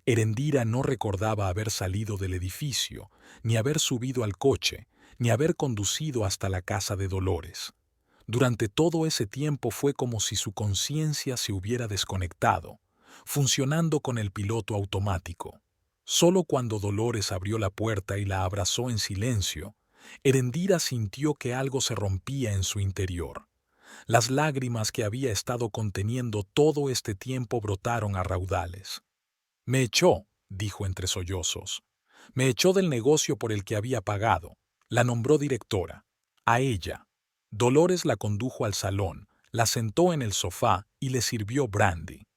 Erendira no recordaba haber salido del edificio, ni haber subido al coche, ni haber conducido hasta la casa de Dolores. Durante todo ese tiempo fue como si su conciencia se hubiera desconectado, funcionando con el piloto automático. Solo cuando Dolores abrió la puerta y la abrazó en silencio, Erendira sintió que algo se rompía en su interior. Las lágrimas que había estado conteniendo todo este tiempo brotaron a raudales. Me echó, dijo entre sollozos. Me echó del negocio por el que había pagado. La nombró directora. A ella. Dolores la condujo al salón, la sentó en el sofá y le sirvió brandy.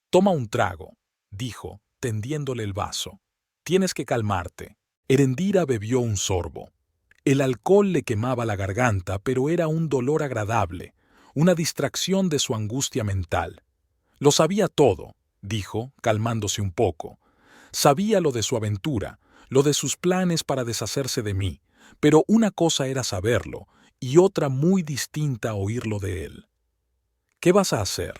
Toma un trago, dijo, tendiéndole el vaso. Tienes que calmarte. Erendira bebió un sorbo. El alcohol le quemaba la garganta, pero era un dolor agradable, una distracción de su angustia mental. Lo sabía todo, dijo, calmándose un poco. Sabía lo de su aventura, lo de sus planes para deshacerse de mí, pero una cosa era saberlo y otra muy distinta oírlo de él. ¿Qué vas a hacer?,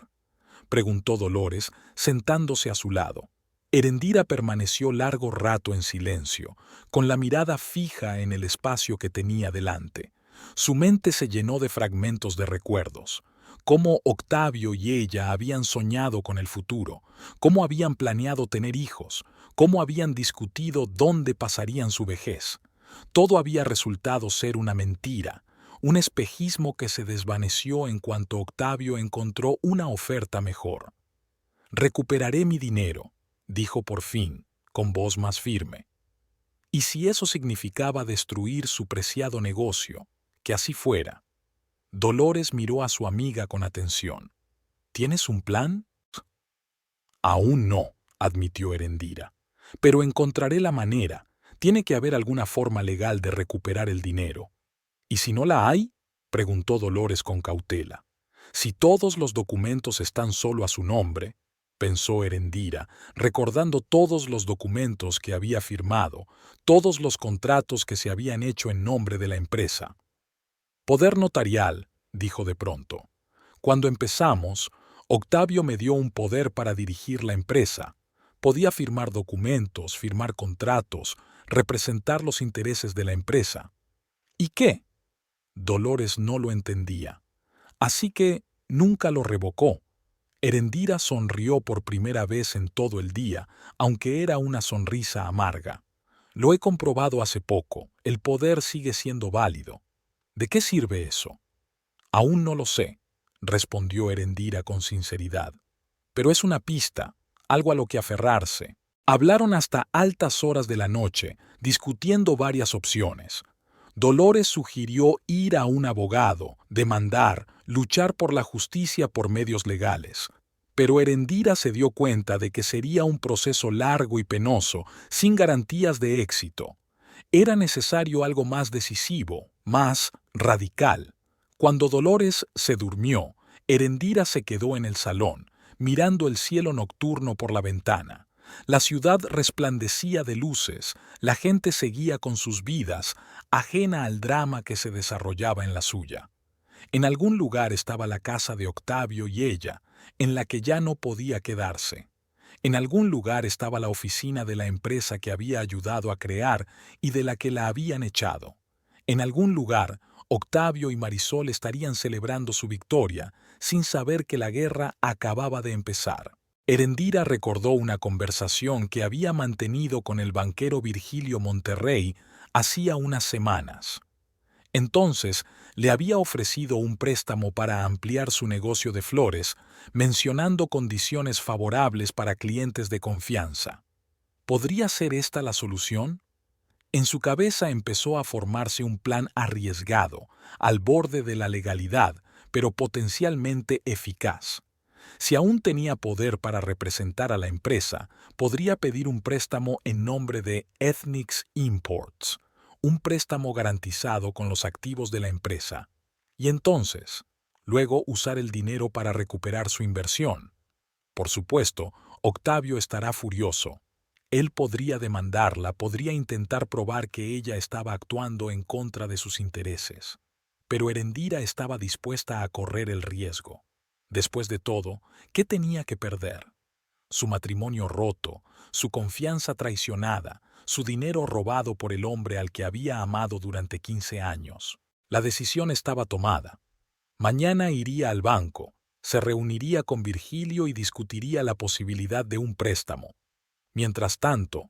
preguntó Dolores, sentándose a su lado. Erendira permaneció largo rato en silencio, con la mirada fija en el espacio que tenía delante. Su mente se llenó de fragmentos de recuerdos. Cómo Octavio y ella habían soñado con el futuro, cómo habían planeado tener hijos, cómo habían discutido dónde pasarían su vejez. Todo había resultado ser una mentira, un espejismo que se desvaneció en cuanto Octavio encontró una oferta mejor. «Recuperaré mi dinero», dijo por fin, con voz más firme. Y si eso significaba destruir su preciado negocio, que así fuera. Dolores miró a su amiga con atención. ¿Tienes un plan? Aún no, admitió Erendira. Pero encontraré la manera. Tiene que haber alguna forma legal de recuperar el dinero. ¿Y si no la hay?, preguntó Dolores con cautela. Si todos los documentos están solo a su nombre, pensó Erendira, recordando todos los documentos que había firmado, todos los contratos que se habían hecho en nombre de la empresa. Poder notarial, dijo de pronto. Cuando empezamos, Octavio me dio un poder para dirigir la empresa. Podía firmar documentos, firmar contratos, representar los intereses de la empresa. ¿Y qué? Dolores no lo entendía. Así que nunca lo revocó. Erendira sonrió por primera vez en todo el día, aunque era una sonrisa amarga. Lo he comprobado hace poco. El poder sigue siendo válido. ¿De qué sirve eso? Aún no lo sé, respondió Erendira con sinceridad. Pero es una pista, algo a lo que aferrarse. Hablaron hasta altas horas de la noche, discutiendo varias opciones. Dolores sugirió ir a un abogado, demandar, luchar por la justicia por medios legales. Pero Erendira se dio cuenta de que sería un proceso largo y penoso, sin garantías de éxito. Era necesario algo más decisivo, más radical. Cuando Dolores se durmió, Erendira se quedó en el salón, mirando el cielo nocturno por la ventana. La ciudad resplandecía de luces, la gente seguía con sus vidas, ajena al drama que se desarrollaba en la suya. En algún lugar estaba la casa de Octavio y ella, en la que ya no podía quedarse. En algún lugar estaba la oficina de la empresa que había ayudado a crear y de la que la habían echado. En algún lugar, Octavio y Marisol estarían celebrando su victoria, sin saber que la guerra acababa de empezar. Erendira recordó una conversación que había mantenido con el banquero Virgilio Monterrey hacía unas semanas. Entonces, le había ofrecido un préstamo para ampliar su negocio de flores, mencionando condiciones favorables para clientes de confianza. ¿Podría ser esta la solución? En su cabeza empezó a formarse un plan arriesgado, al borde de la legalidad, pero potencialmente eficaz. Si aún tenía poder para representar a la empresa, podría pedir un préstamo en nombre de Ethnix Imports, un préstamo garantizado con los activos de la empresa. Y entonces, luego usar el dinero para recuperar su inversión. Por supuesto, Octavio estará furioso. Él podría demandarla, podría intentar probar que ella estaba actuando en contra de sus intereses. Pero Erendira estaba dispuesta a correr el riesgo. Después de todo, ¿qué tenía que perder? Su matrimonio roto, su confianza traicionada, su dinero robado por el hombre al que había amado durante 15 años. La decisión estaba tomada. Mañana iría al banco, se reuniría con Virgilio y discutiría la posibilidad de un préstamo. Mientras tanto,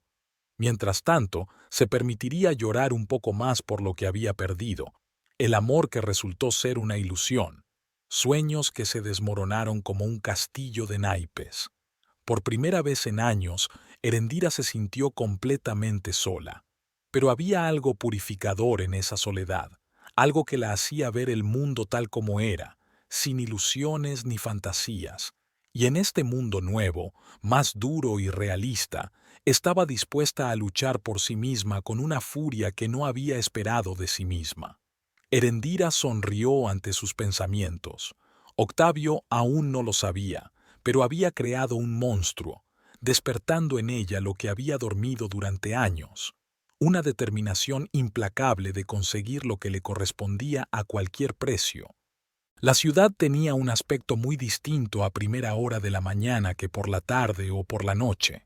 se permitiría llorar un poco más por lo que había perdido, el amor que resultó ser una ilusión, sueños que se desmoronaron como un castillo de naipes. Por primera vez en años, Erendira se sintió completamente sola. Pero había algo purificador en esa soledad, algo que la hacía ver el mundo tal como era, sin ilusiones ni fantasías. Y en este mundo nuevo, más duro y realista, estaba dispuesta a luchar por sí misma con una furia que no había esperado de sí misma. Erendira sonrió ante sus pensamientos. Octavio aún no lo sabía, pero había creado un monstruo, despertando en ella lo que había dormido durante años, una determinación implacable de conseguir lo que le correspondía a cualquier precio. La ciudad tenía un aspecto muy distinto a primera hora de la mañana que por la tarde o por la noche.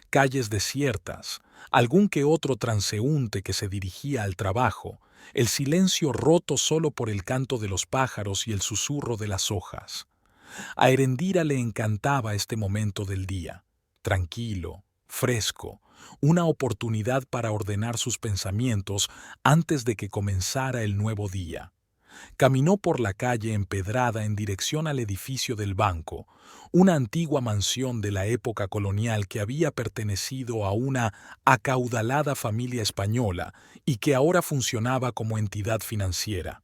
Calles desiertas, algún que otro transeúnte que se dirigía al trabajo, el silencio roto solo por el canto de los pájaros y el susurro de las hojas. A Erendira le encantaba este momento del día, tranquilo, fresco, una oportunidad para ordenar sus pensamientos antes de que comenzara el nuevo día. Caminó por la calle empedrada en dirección al edificio del banco, una antigua mansión de la época colonial que había pertenecido a una acaudalada familia española y que ahora funcionaba como entidad financiera.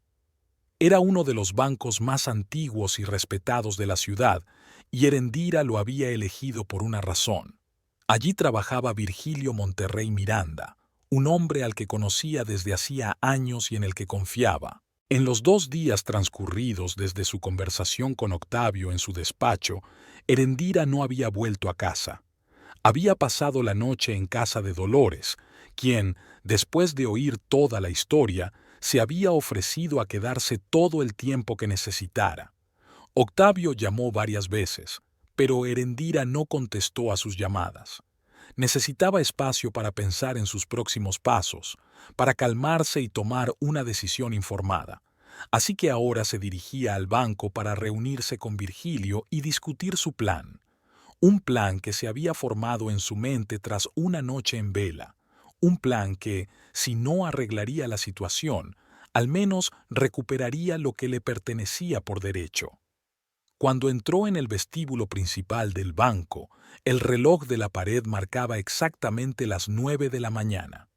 Era uno de los bancos más antiguos y respetados de la ciudad, y Erendira lo había elegido por una razón. Allí trabajaba Virgilio Monterrey Miranda, un hombre al que conocía desde hacía años y en el que confiaba. En los 2 días transcurridos desde su conversación con Octavio en su despacho, Erendira no había vuelto a casa. Había pasado la noche en casa de Dolores, quien, después de oír toda la historia, se había ofrecido a quedarse todo el tiempo que necesitara. Octavio llamó varias veces, pero Erendira no contestó a sus llamadas. Necesitaba espacio para pensar en sus próximos pasos, para calmarse y tomar una decisión informada. Así que ahora se dirigía al banco para reunirse con Virgilio y discutir su plan. Un plan que se había formado en su mente tras una noche en vela. Un plan que, si no arreglaría la situación, al menos recuperaría lo que le pertenecía por derecho. Cuando entró en el vestíbulo principal del banco, el reloj de la pared marcaba exactamente las 9 de la mañana.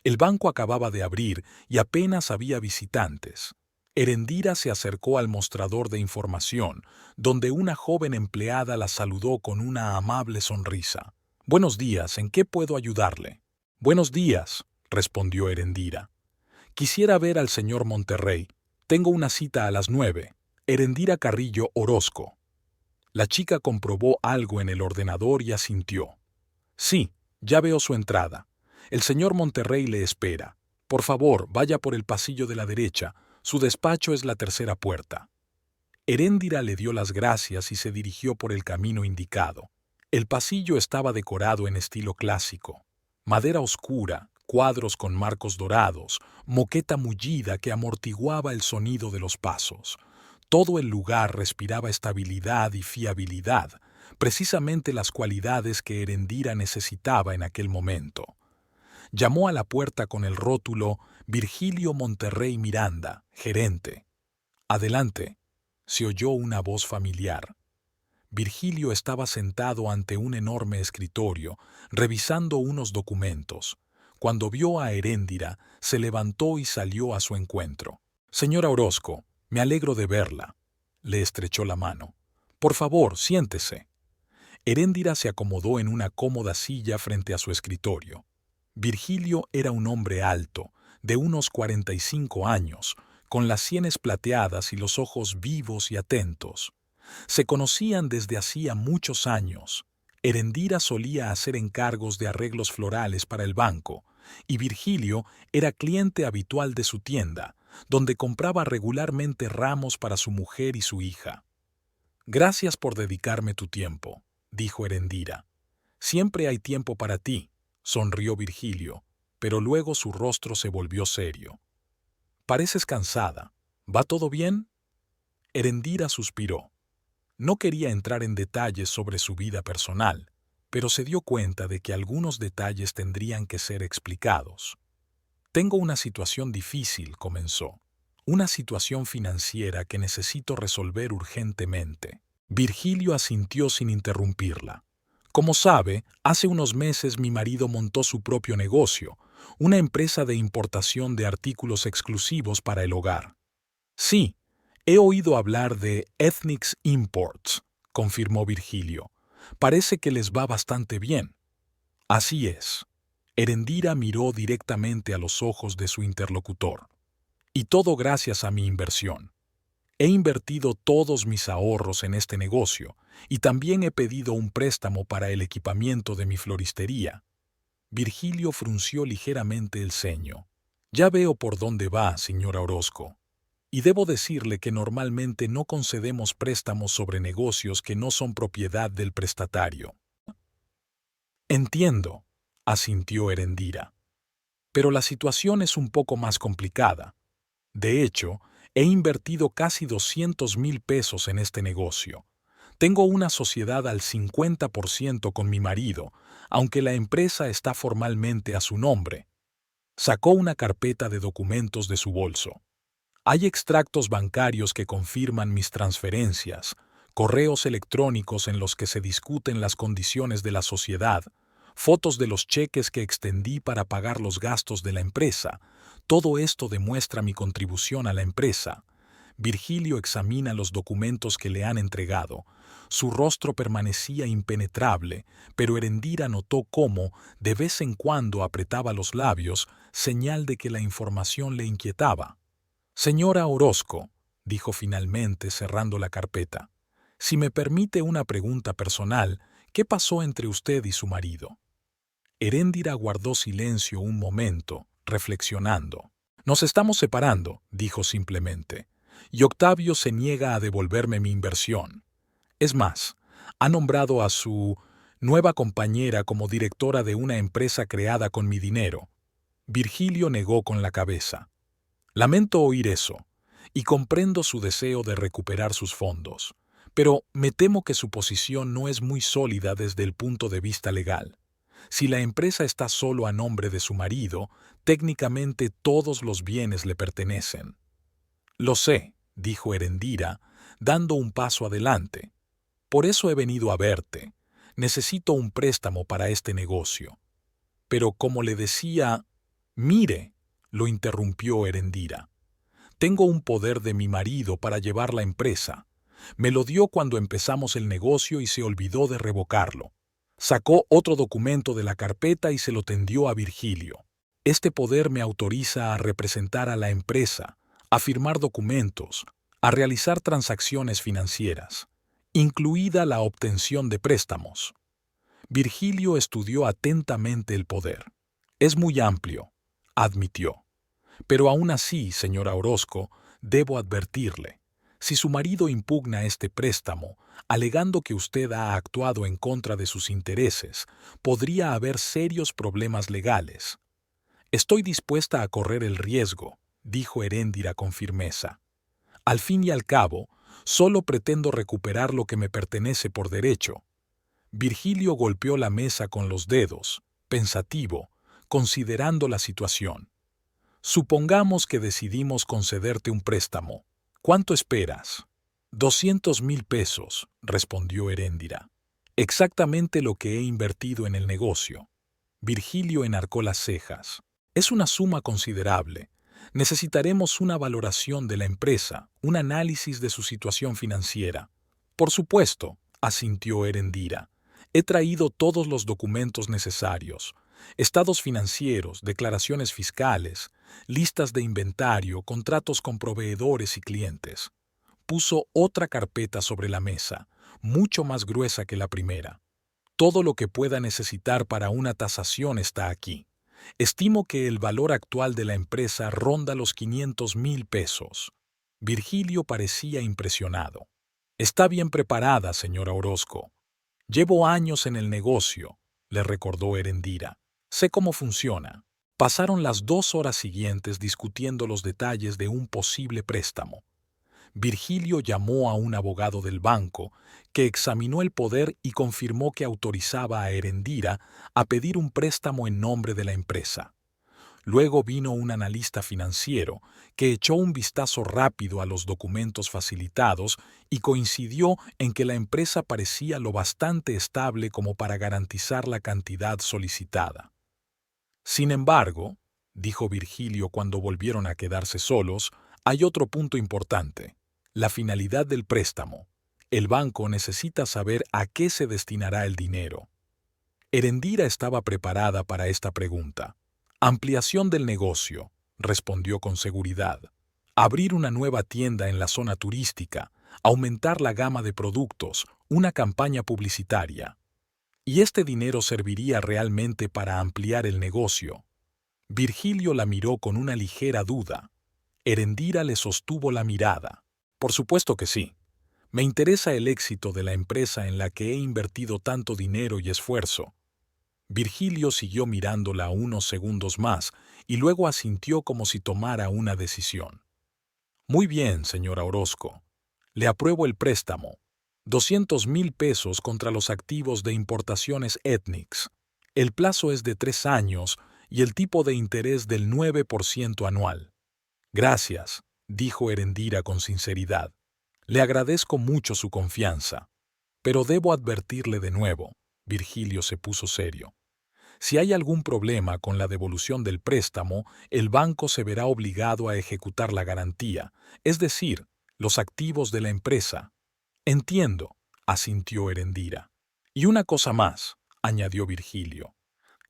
El banco acababa de abrir y apenas había visitantes. Erendira se acercó al mostrador de información, donde una joven empleada la saludó con una amable sonrisa. «Buenos días, ¿en qué puedo ayudarle?» «Buenos días», respondió Erendira. «Quisiera ver al señor Monterrey. Tengo una cita a las 9. Erendira Carrillo Orozco». La chica comprobó algo en el ordenador y asintió. «Sí, ya veo su entrada. El señor Monterrey le espera. Por favor, vaya por el pasillo de la derecha. Su despacho es la tercera puerta». Erendira le dio las gracias y se dirigió por el camino indicado. El pasillo estaba decorado en estilo clásico. Madera oscura, cuadros con marcos dorados, moqueta mullida que amortiguaba el sonido de los pasos. Todo el lugar respiraba estabilidad y fiabilidad, precisamente las cualidades que Erendira necesitaba en aquel momento. Llamó a la puerta con el rótulo «Virgilio Monterrey Miranda, gerente». «Adelante», se oyó una voz familiar. Virgilio estaba sentado ante un enorme escritorio, revisando unos documentos. Cuando vio a Erendira, se levantó y salió a su encuentro. «Señora Orozco, me alegro de verla». Le estrechó la mano. «Por favor, siéntese». Erendira se acomodó en una cómoda silla frente a su escritorio. Virgilio era un hombre alto, de unos 45 años, con las sienes plateadas y los ojos vivos y atentos. Se conocían desde hacía muchos años. Erendira solía hacer encargos de arreglos florales para el banco, y Virgilio era cliente habitual de su tienda, donde compraba regularmente ramos para su mujer y su hija. «Gracias por dedicarme tu tiempo», dijo Erendira. «Siempre hay tiempo para ti», sonrió Virgilio, pero luego su rostro se volvió serio. «Pareces cansada. ¿Va todo bien?» Erendira suspiró. No quería entrar en detalles sobre su vida personal, pero se dio cuenta de que algunos detalles tendrían que ser explicados. «Tengo una situación difícil», comenzó. «Una situación financiera que necesito resolver urgentemente». Virgilio asintió sin interrumpirla. «Como sabe, hace unos meses mi marido montó su propio negocio, una empresa de importación de artículos exclusivos para el hogar». «Sí, he oído hablar de Ethnix Imports», confirmó Virgilio. «Parece que les va bastante bien». «Así es». Erendira miró directamente a los ojos de su interlocutor. «Y todo gracias a mi inversión. He invertido todos mis ahorros en este negocio y también he pedido un préstamo para el equipamiento de mi floristería». Virgilio frunció ligeramente el ceño. «Ya veo por dónde va, señora Orozco. Y debo decirle que normalmente no concedemos préstamos sobre negocios que no son propiedad del prestatario». «Entiendo», asintió Erendira. «Pero la situación es un poco más complicada. De hecho, he invertido casi 200,000 pesos en este negocio. Tengo una sociedad al 50% con mi marido, aunque la empresa está formalmente a su nombre». Sacó una carpeta de documentos de su bolso. «Hay extractos bancarios que confirman mis transferencias, correos electrónicos en los que se discuten las condiciones de la sociedad, fotos de los cheques que extendí para pagar los gastos de la empresa. Todo esto demuestra mi contribución a la empresa». Virgilio examina los documentos que le han entregado. Su rostro permanecía impenetrable, pero Erendira notó cómo, de vez en cuando, apretaba los labios, señal de que la información le inquietaba. «Señora Orozco», dijo finalmente cerrando la carpeta, «si me permite una pregunta personal, ¿qué pasó entre usted y su marido?» Erendira guardó silencio un momento, reflexionando. «Nos estamos separando», dijo simplemente, «y Octavio se niega a devolverme mi inversión. Es más, ha nombrado a su nueva compañera como directora de una empresa creada con mi dinero». Virgilio negó con la cabeza. «Lamento oír eso, y comprendo su deseo de recuperar sus fondos, pero me temo que su posición no es muy sólida desde el punto de vista legal. Si la empresa está solo a nombre de su marido, técnicamente todos los bienes le pertenecen». «Lo sé», dijo Erendira, dando un paso adelante. «Por eso he venido a verte. Necesito un préstamo para este negocio». «Pero como le decía...» «Mire», lo interrumpió Erendira. «Tengo un poder de mi marido para llevar la empresa. Me lo dio cuando empezamos el negocio y se olvidó de revocarlo». Sacó otro documento de la carpeta y se lo tendió a Virgilio. «Este poder me autoriza a representar a la empresa, a firmar documentos, a realizar transacciones financieras, incluida la obtención de préstamos». Virgilio estudió atentamente el poder. «Es muy amplio», admitió. «Pero aún así, señora Orozco, debo advertirle. Si su marido impugna este préstamo, alegando que usted ha actuado en contra de sus intereses, podría haber serios problemas legales». «Estoy dispuesta a correr el riesgo», dijo Erendira con firmeza. «Al fin y al cabo, solo pretendo recuperar lo que me pertenece por derecho». Virgilio golpeó la mesa con los dedos, pensativo, considerando la situación. «Supongamos que decidimos concederte un préstamo. ¿Cuánto esperas?» 200,000 pesos, respondió Erendira. «Exactamente lo que he invertido en el negocio». Virgilio enarcó las cejas. «Es una suma considerable. Necesitaremos una valoración de la empresa, un análisis de su situación financiera». «Por supuesto», asintió Erendira. «He traído todos los documentos necesarios. estados financieros, declaraciones fiscales, listas de inventario, contratos con proveedores y clientes. Puso otra carpeta sobre la mesa, mucho más gruesa que la primera. Todo lo que pueda necesitar para una tasación está aquí. Estimo que el valor actual de la empresa ronda los 500,000 pesos. Virgilio parecía impresionado. Está bien preparada, señora Orozco. Llevo años en el negocio, le recordó Erendira. Sé cómo funciona. Pasaron las 2 horas siguientes discutiendo los detalles de un posible préstamo. Virgilio llamó a un abogado del banco, que examinó el poder y confirmó que autorizaba a Erendira a pedir un préstamo en nombre de la empresa. Luego vino un analista financiero, que echó un vistazo rápido a los documentos facilitados y coincidió en que la empresa parecía lo bastante estable como para garantizar la cantidad solicitada. Sin embargo, dijo Virgilio cuando volvieron a quedarse solos, hay otro punto importante: la finalidad del préstamo. El banco necesita saber a qué se destinará el dinero. Erendira estaba preparada para esta pregunta. Ampliación del negocio, respondió con seguridad. Abrir una nueva tienda en la zona turística, aumentar la gama de productos, una campaña publicitaria. ¿Y este dinero serviría realmente para ampliar el negocio? Virgilio la miró con una ligera duda. Erendira le sostuvo la mirada. Por supuesto que sí. Me interesa el éxito de la empresa en la que he invertido tanto dinero y esfuerzo. Virgilio siguió mirándola unos segundos más y luego asintió como si tomara una decisión. Muy bien, señora Orozco. Le apruebo el préstamo. 200,000 pesos contra los activos de Importaciones Ethnix. El plazo es de 3 años y el tipo de interés del 9% anual. Gracias, dijo Erendira con sinceridad. Le agradezco mucho su confianza. Pero debo advertirle de nuevo. Virgilio se puso serio. Si hay algún problema con la devolución del préstamo, el banco se verá obligado a ejecutar la garantía, es decir, los activos de la empresa. Entiendo, asintió Erendira. Y una cosa más, añadió Virgilio.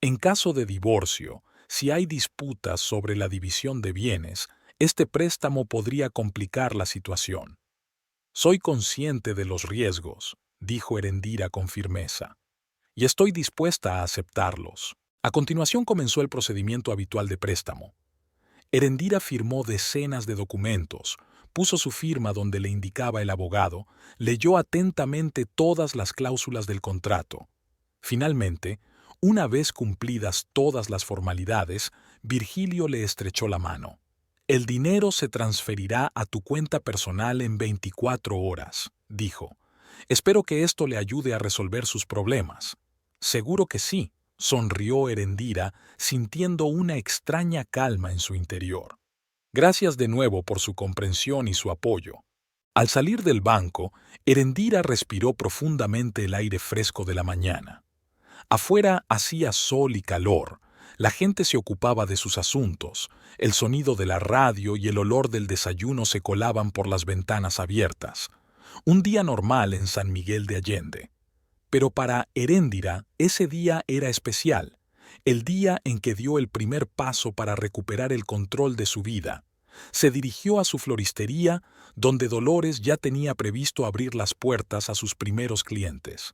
En caso de divorcio, si hay disputas sobre la división de bienes, este préstamo podría complicar la situación. Soy consciente de los riesgos, dijo Erendira con firmeza, y estoy dispuesta a aceptarlos. A continuación comenzó el procedimiento habitual de préstamo. Erendira firmó decenas de documentos, puso su firma donde le indicaba el abogado, leyó atentamente todas las cláusulas del contrato. Finalmente, una vez cumplidas todas las formalidades, Virgilio le estrechó la mano. El dinero se transferirá a tu cuenta personal en 24 horas, dijo. Espero que esto le ayude a resolver sus problemas. Seguro que sí, sonrió Erendira, sintiendo una extraña calma en su interior. Gracias de nuevo por su comprensión y su apoyo. Al salir del banco, Erendira respiró profundamente el aire fresco de la mañana. Afuera hacía sol y calor. La gente se ocupaba de sus asuntos. El sonido de la radio y el olor del desayuno se colaban por las ventanas abiertas. Un día normal en San Miguel de Allende. Pero para Erendira ese día era especial, el día en que dio el primer paso para recuperar el control de su vida. Se dirigió a su floristería, donde Dolores ya tenía previsto abrir las puertas a sus primeros clientes.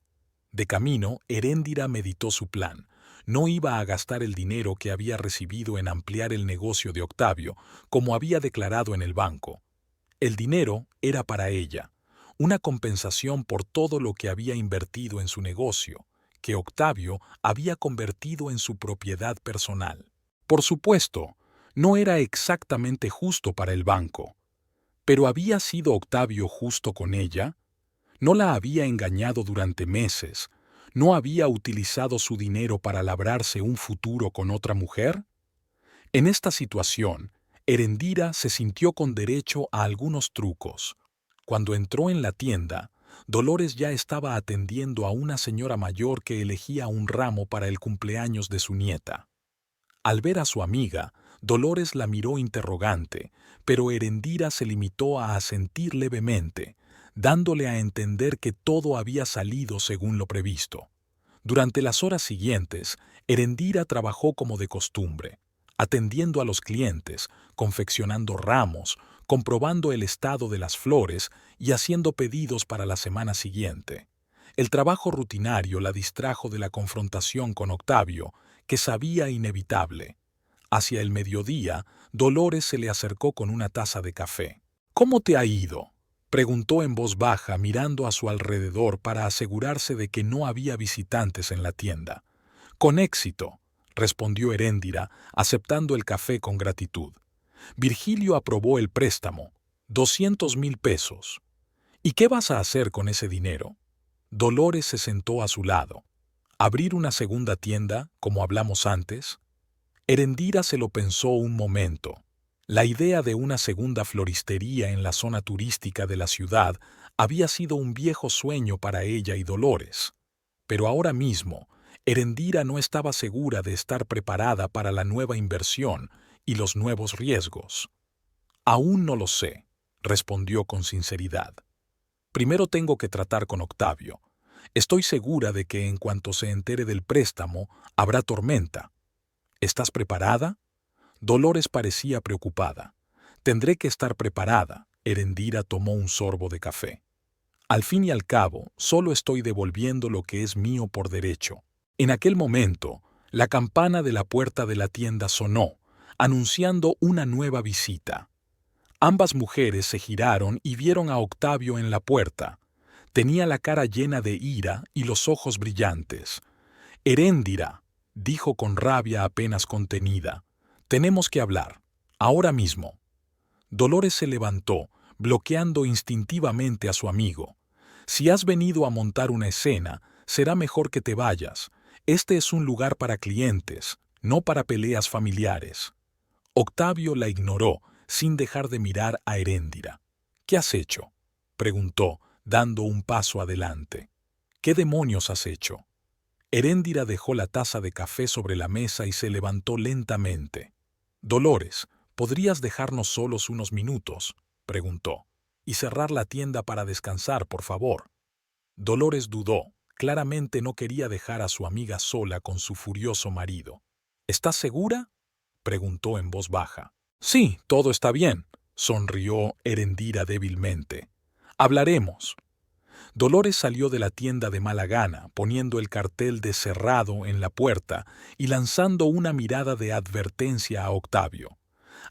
De camino, Erendira meditó su plan. No iba a gastar el dinero que había recibido en ampliar el negocio de Octavio, como había declarado en el banco. El dinero era para ella, una compensación por todo lo que había invertido en su negocio, que Octavio había convertido en su propiedad personal. Por supuesto, no era exactamente justo para el banco. ¿Pero había sido Octavio justo con ella? ¿No la había engañado durante meses? ¿No había utilizado su dinero para labrarse un futuro con otra mujer? En esta situación, Erendira se sintió con derecho a algunos trucos. Cuando entró en la tienda, Dolores ya estaba atendiendo a una señora mayor que elegía un ramo para el cumpleaños de su nieta. Al ver a su amiga, Dolores la miró interrogante, pero Erendira se limitó a asentir levemente, dándole a entender que todo había salido según lo previsto. Durante las horas siguientes, Erendira trabajó como de costumbre, atendiendo a los clientes, confeccionando ramos, comprobando el estado de las flores y haciendo pedidos para la semana siguiente. El trabajo rutinario la distrajo de la confrontación con Octavio, que sabía inevitable. Hacia el mediodía, Dolores se le acercó con una taza de café. «¿Cómo te ha ido?», preguntó en voz baja, mirando a su alrededor para asegurarse de que no había visitantes en la tienda. «Con éxito», respondió Heréndira, aceptando el café con gratitud. Virgilio aprobó el préstamo, 200.000 pesos. «¿Y qué vas a hacer con ese dinero?». Dolores se sentó a su lado. «¿Abrir una segunda tienda, como hablamos antes?». Erendira se lo pensó un momento. La idea de una segunda floristería en la zona turística de la ciudad había sido un viejo sueño para ella y Dolores. Pero ahora mismo, Erendira no estaba segura de estar preparada para la nueva inversión y los nuevos riesgos. «Aún no lo sé», respondió con sinceridad. «Primero tengo que tratar con Octavio. Estoy segura de que en cuanto se entere del préstamo, habrá tormenta». «¿Estás preparada?». Dolores parecía preocupada. «Tendré que estar preparada». Erendira tomó un sorbo de café. «Al fin y al cabo, solo estoy devolviendo lo que es mío por derecho». En aquel momento, la campana de la puerta de la tienda sonó, anunciando una nueva visita. Ambas mujeres se giraron y vieron a Octavio en la puerta. Tenía la cara llena de ira y los ojos brillantes. «Heréndira», dijo con rabia apenas contenida, «tenemos que hablar, ahora mismo». Dolores se levantó, bloqueando instintivamente a su amigo. «Si has venido a montar una escena, será mejor que te vayas. Este es un lugar para clientes, no para peleas familiares». Octavio la ignoró, sin dejar de mirar a Heréndira. «¿Qué has hecho?», preguntó, dando un paso adelante. «¿Qué demonios has hecho?». Heréndira dejó la taza de café sobre la mesa y se levantó lentamente. «Dolores, ¿podrías dejarnos solos unos minutos?», preguntó. «Y cerrar la tienda para descansar, por favor». Dolores dudó. Claramente no quería dejar a su amiga sola con su furioso marido. «¿Estás segura?», preguntó en voz baja. «Sí, todo está bien», sonrió Erendira débilmente. «Hablaremos». Dolores salió de la tienda de mala gana, poniendo el cartel de cerrado en la puerta y lanzando una mirada de advertencia a Octavio.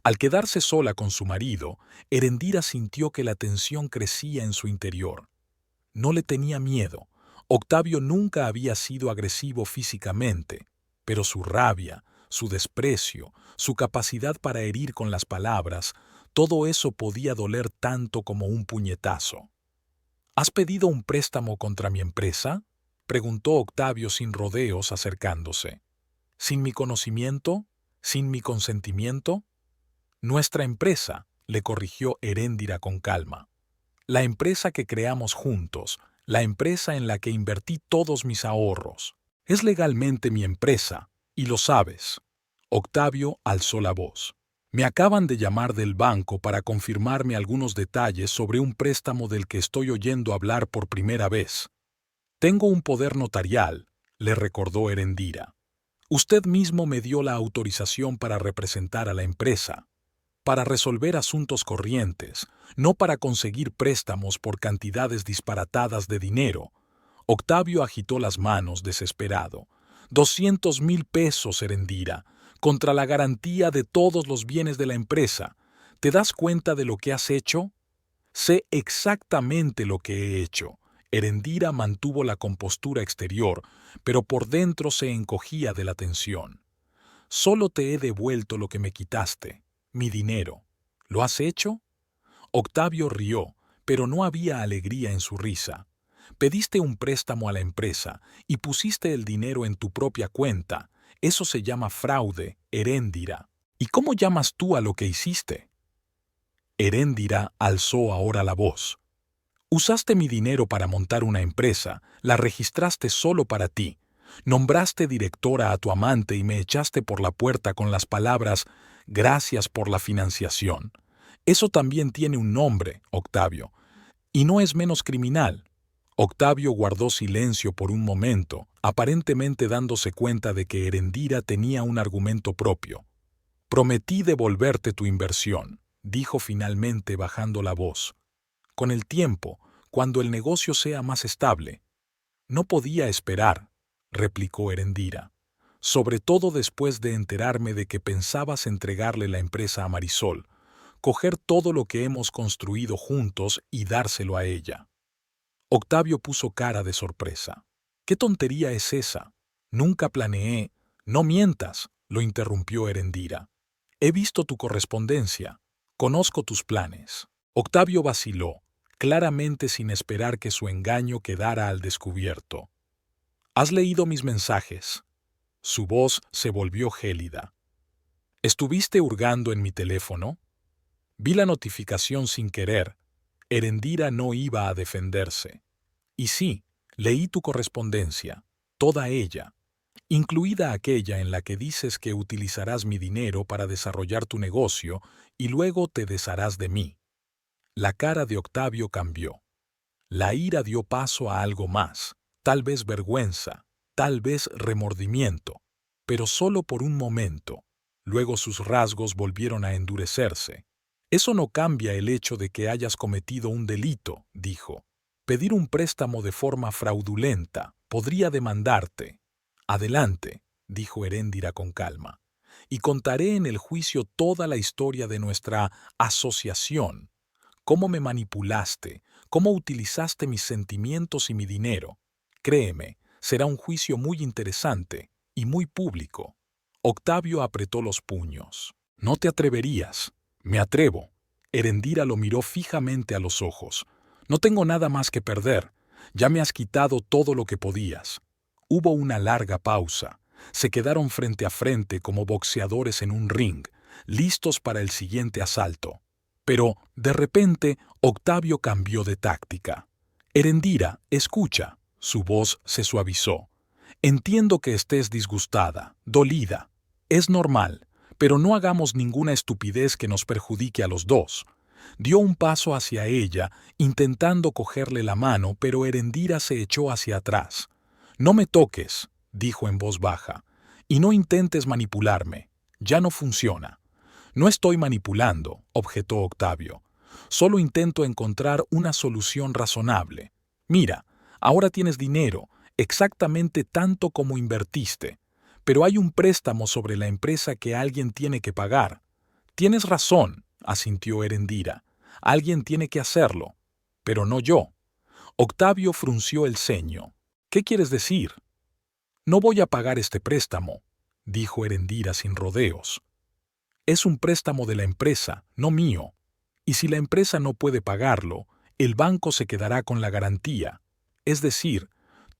Al quedarse sola con su marido, Erendira sintió que la tensión crecía en su interior. No le tenía miedo. Octavio nunca había sido agresivo físicamente, pero su rabia, su desprecio, su capacidad para herir con las palabras, todo eso podía doler tanto como un puñetazo. «¿Has pedido un préstamo contra mi empresa?», preguntó Octavio sin rodeos, acercándose. «¿Sin mi conocimiento? ¿Sin mi consentimiento?». «Nuestra empresa», le corrigió Heréndira con calma. «La empresa que creamos juntos, la empresa en la que invertí todos mis ahorros. Es legalmente mi empresa, y lo sabes». Octavio alzó la voz. «Me acaban de llamar del banco para confirmarme algunos detalles sobre un préstamo del que estoy oyendo hablar por primera vez». «Tengo un poder notarial», le recordó Erendira. «Usted mismo me dio la autorización para representar a la empresa, para resolver asuntos corrientes, no para conseguir préstamos por cantidades disparatadas de dinero». Octavio agitó las manos, desesperado. 200.000 pesos, Erendira, contra la garantía de todos los bienes de la empresa. ¿Te das cuenta de lo que has hecho?». «Sé exactamente lo que he hecho». Erendira mantuvo la compostura exterior, pero por dentro se encogía de la tensión. «Solo te he devuelto lo que me quitaste, mi dinero. ¿Lo has hecho?». Octavio rió, pero no había alegría en su risa. «Pediste un préstamo a la empresa y pusiste el dinero en tu propia cuenta. Eso se llama fraude, Heréndira. ¿Y cómo llamas tú a lo que hiciste?». Heréndira alzó ahora la voz. «Usaste mi dinero para montar una empresa, la registraste solo para ti. Nombraste directora a tu amante y me echaste por la puerta con las palabras «gracias por la financiación». Eso también tiene un nombre, Octavio, y no es menos criminal». Octavio guardó silencio por un momento, aparentemente dándose cuenta de que Erendira tenía un argumento propio. «Prometí devolverte tu inversión», dijo finalmente bajando la voz. «Con el tiempo, cuando el negocio sea más estable». «No podía esperar», replicó Erendira, «sobre todo después de enterarme de que pensabas entregarle la empresa a Marisol, coger todo lo que hemos construido juntos y dárselo a ella». Octavio puso cara de sorpresa. «¿Qué tontería es esa? Nunca planeé». «No mientas», lo interrumpió Erendira. «He visto tu correspondencia. Conozco tus planes». Octavio vaciló, claramente sin esperar que su engaño quedara al descubierto. «¿Has leído mis mensajes?» Su voz se volvió gélida. «¿Estuviste hurgando en mi teléfono?» Vi la notificación sin querer. Erendira no iba a defenderse. «Y sí, leí tu correspondencia, toda ella, incluida aquella en la que dices que utilizarás mi dinero para desarrollar tu negocio y luego te desharás de mí». La cara de Octavio cambió. La ira dio paso a algo más, tal vez vergüenza, tal vez remordimiento, pero solo por un momento. Luego sus rasgos volvieron a endurecerse. «Eso no cambia el hecho de que hayas cometido un delito», dijo. «Pedir un préstamo de forma fraudulenta podría demandarte». «Adelante», dijo Erendira con calma, «y contaré en el juicio toda la historia de nuestra asociación. Cómo me manipulaste, cómo utilizaste mis sentimientos y mi dinero. Créeme, será un juicio muy interesante y muy público». Octavio apretó los puños. «No te atreverías». «Me atrevo». Erendira lo miró fijamente a los ojos. «No tengo nada más que perder. Ya me has quitado todo lo que podías». Hubo una larga pausa. Se quedaron frente a frente como boxeadores en un ring, listos para el siguiente asalto. Pero, de repente, Octavio cambió de táctica. «Erendira, escucha». Su voz se suavizó. «Entiendo que estés disgustada, dolida. Es normal, pero no hagamos ninguna estupidez que nos perjudique a los dos». Dio un paso hacia ella, intentando cogerle la mano, pero Erendira se echó hacia atrás. «No me toques», dijo en voz baja, «y no intentes manipularme. Ya no funciona». «No estoy manipulando», objetó Octavio. «Solo intento encontrar una solución razonable. Mira, ahora tienes dinero, exactamente tanto como invertiste, pero hay un préstamo sobre la empresa que alguien tiene que pagar». «Tienes razón», asintió Erendira. «Alguien tiene que hacerlo, pero no yo». Octavio frunció el ceño. «¿Qué quieres decir?» «No voy a pagar este préstamo», dijo Erendira sin rodeos. «Es un préstamo de la empresa, no mío. Y si la empresa no puede pagarlo, el banco se quedará con la garantía, es decir,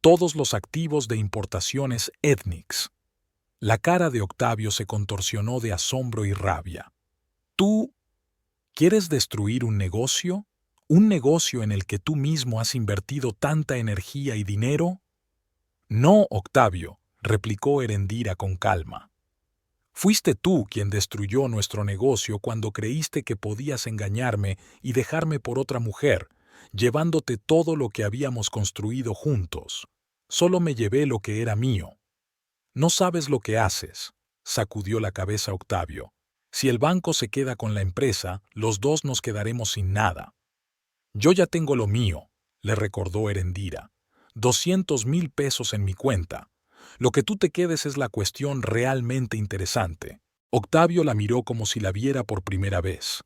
todos los activos de importaciones Ethnix». La cara de Octavio se contorsionó de asombro y rabia. «¿Tú quieres destruir un negocio? ¿Un negocio en el que tú mismo has invertido tanta energía y dinero?» «No, Octavio», replicó Erendira con calma. «Fuiste tú quien destruyó nuestro negocio cuando creíste que podías engañarme y dejarme por otra mujer, llevándote todo lo que habíamos construido juntos. Solo me llevé lo que era mío». «No sabes lo que haces», sacudió la cabeza Octavio. «Si el banco se queda con la empresa, los dos nos quedaremos sin nada». «Yo ya tengo lo mío», le recordó Erendira. 200,000 pesos en mi cuenta. Lo que tú te quedes es la cuestión realmente interesante». Octavio la miró como si la viera por primera vez.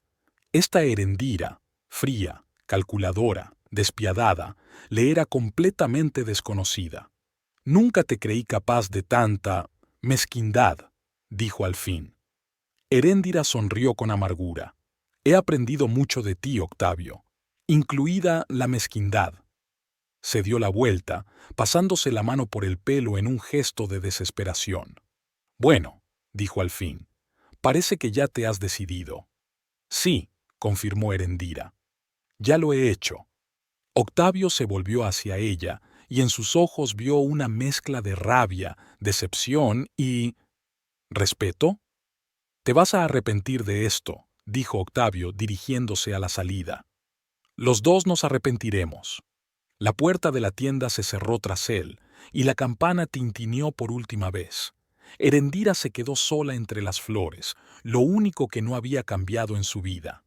Esta Erendira, fría, calculadora, despiadada, le era completamente desconocida. «Nunca te creí capaz de tanta mezquindad», dijo al fin. Erendira sonrió con amargura. «He aprendido mucho de ti, Octavio, incluida la mezquindad». Se dio la vuelta, pasándose la mano por el pelo en un gesto de desesperación. «Bueno», dijo al fin, «parece que ya te has decidido». «Sí», confirmó Erendira. «Ya lo he hecho». Octavio se volvió hacia ella y en sus ojos vio una mezcla de rabia, decepción y... ¿respeto? «Te vas a arrepentir de esto», dijo Octavio dirigiéndose a la salida. «Los dos nos arrepentiremos». La puerta de la tienda se cerró tras él, y la campana tintineó por última vez. Erendira se quedó sola entre las flores, lo único que no había cambiado en su vida.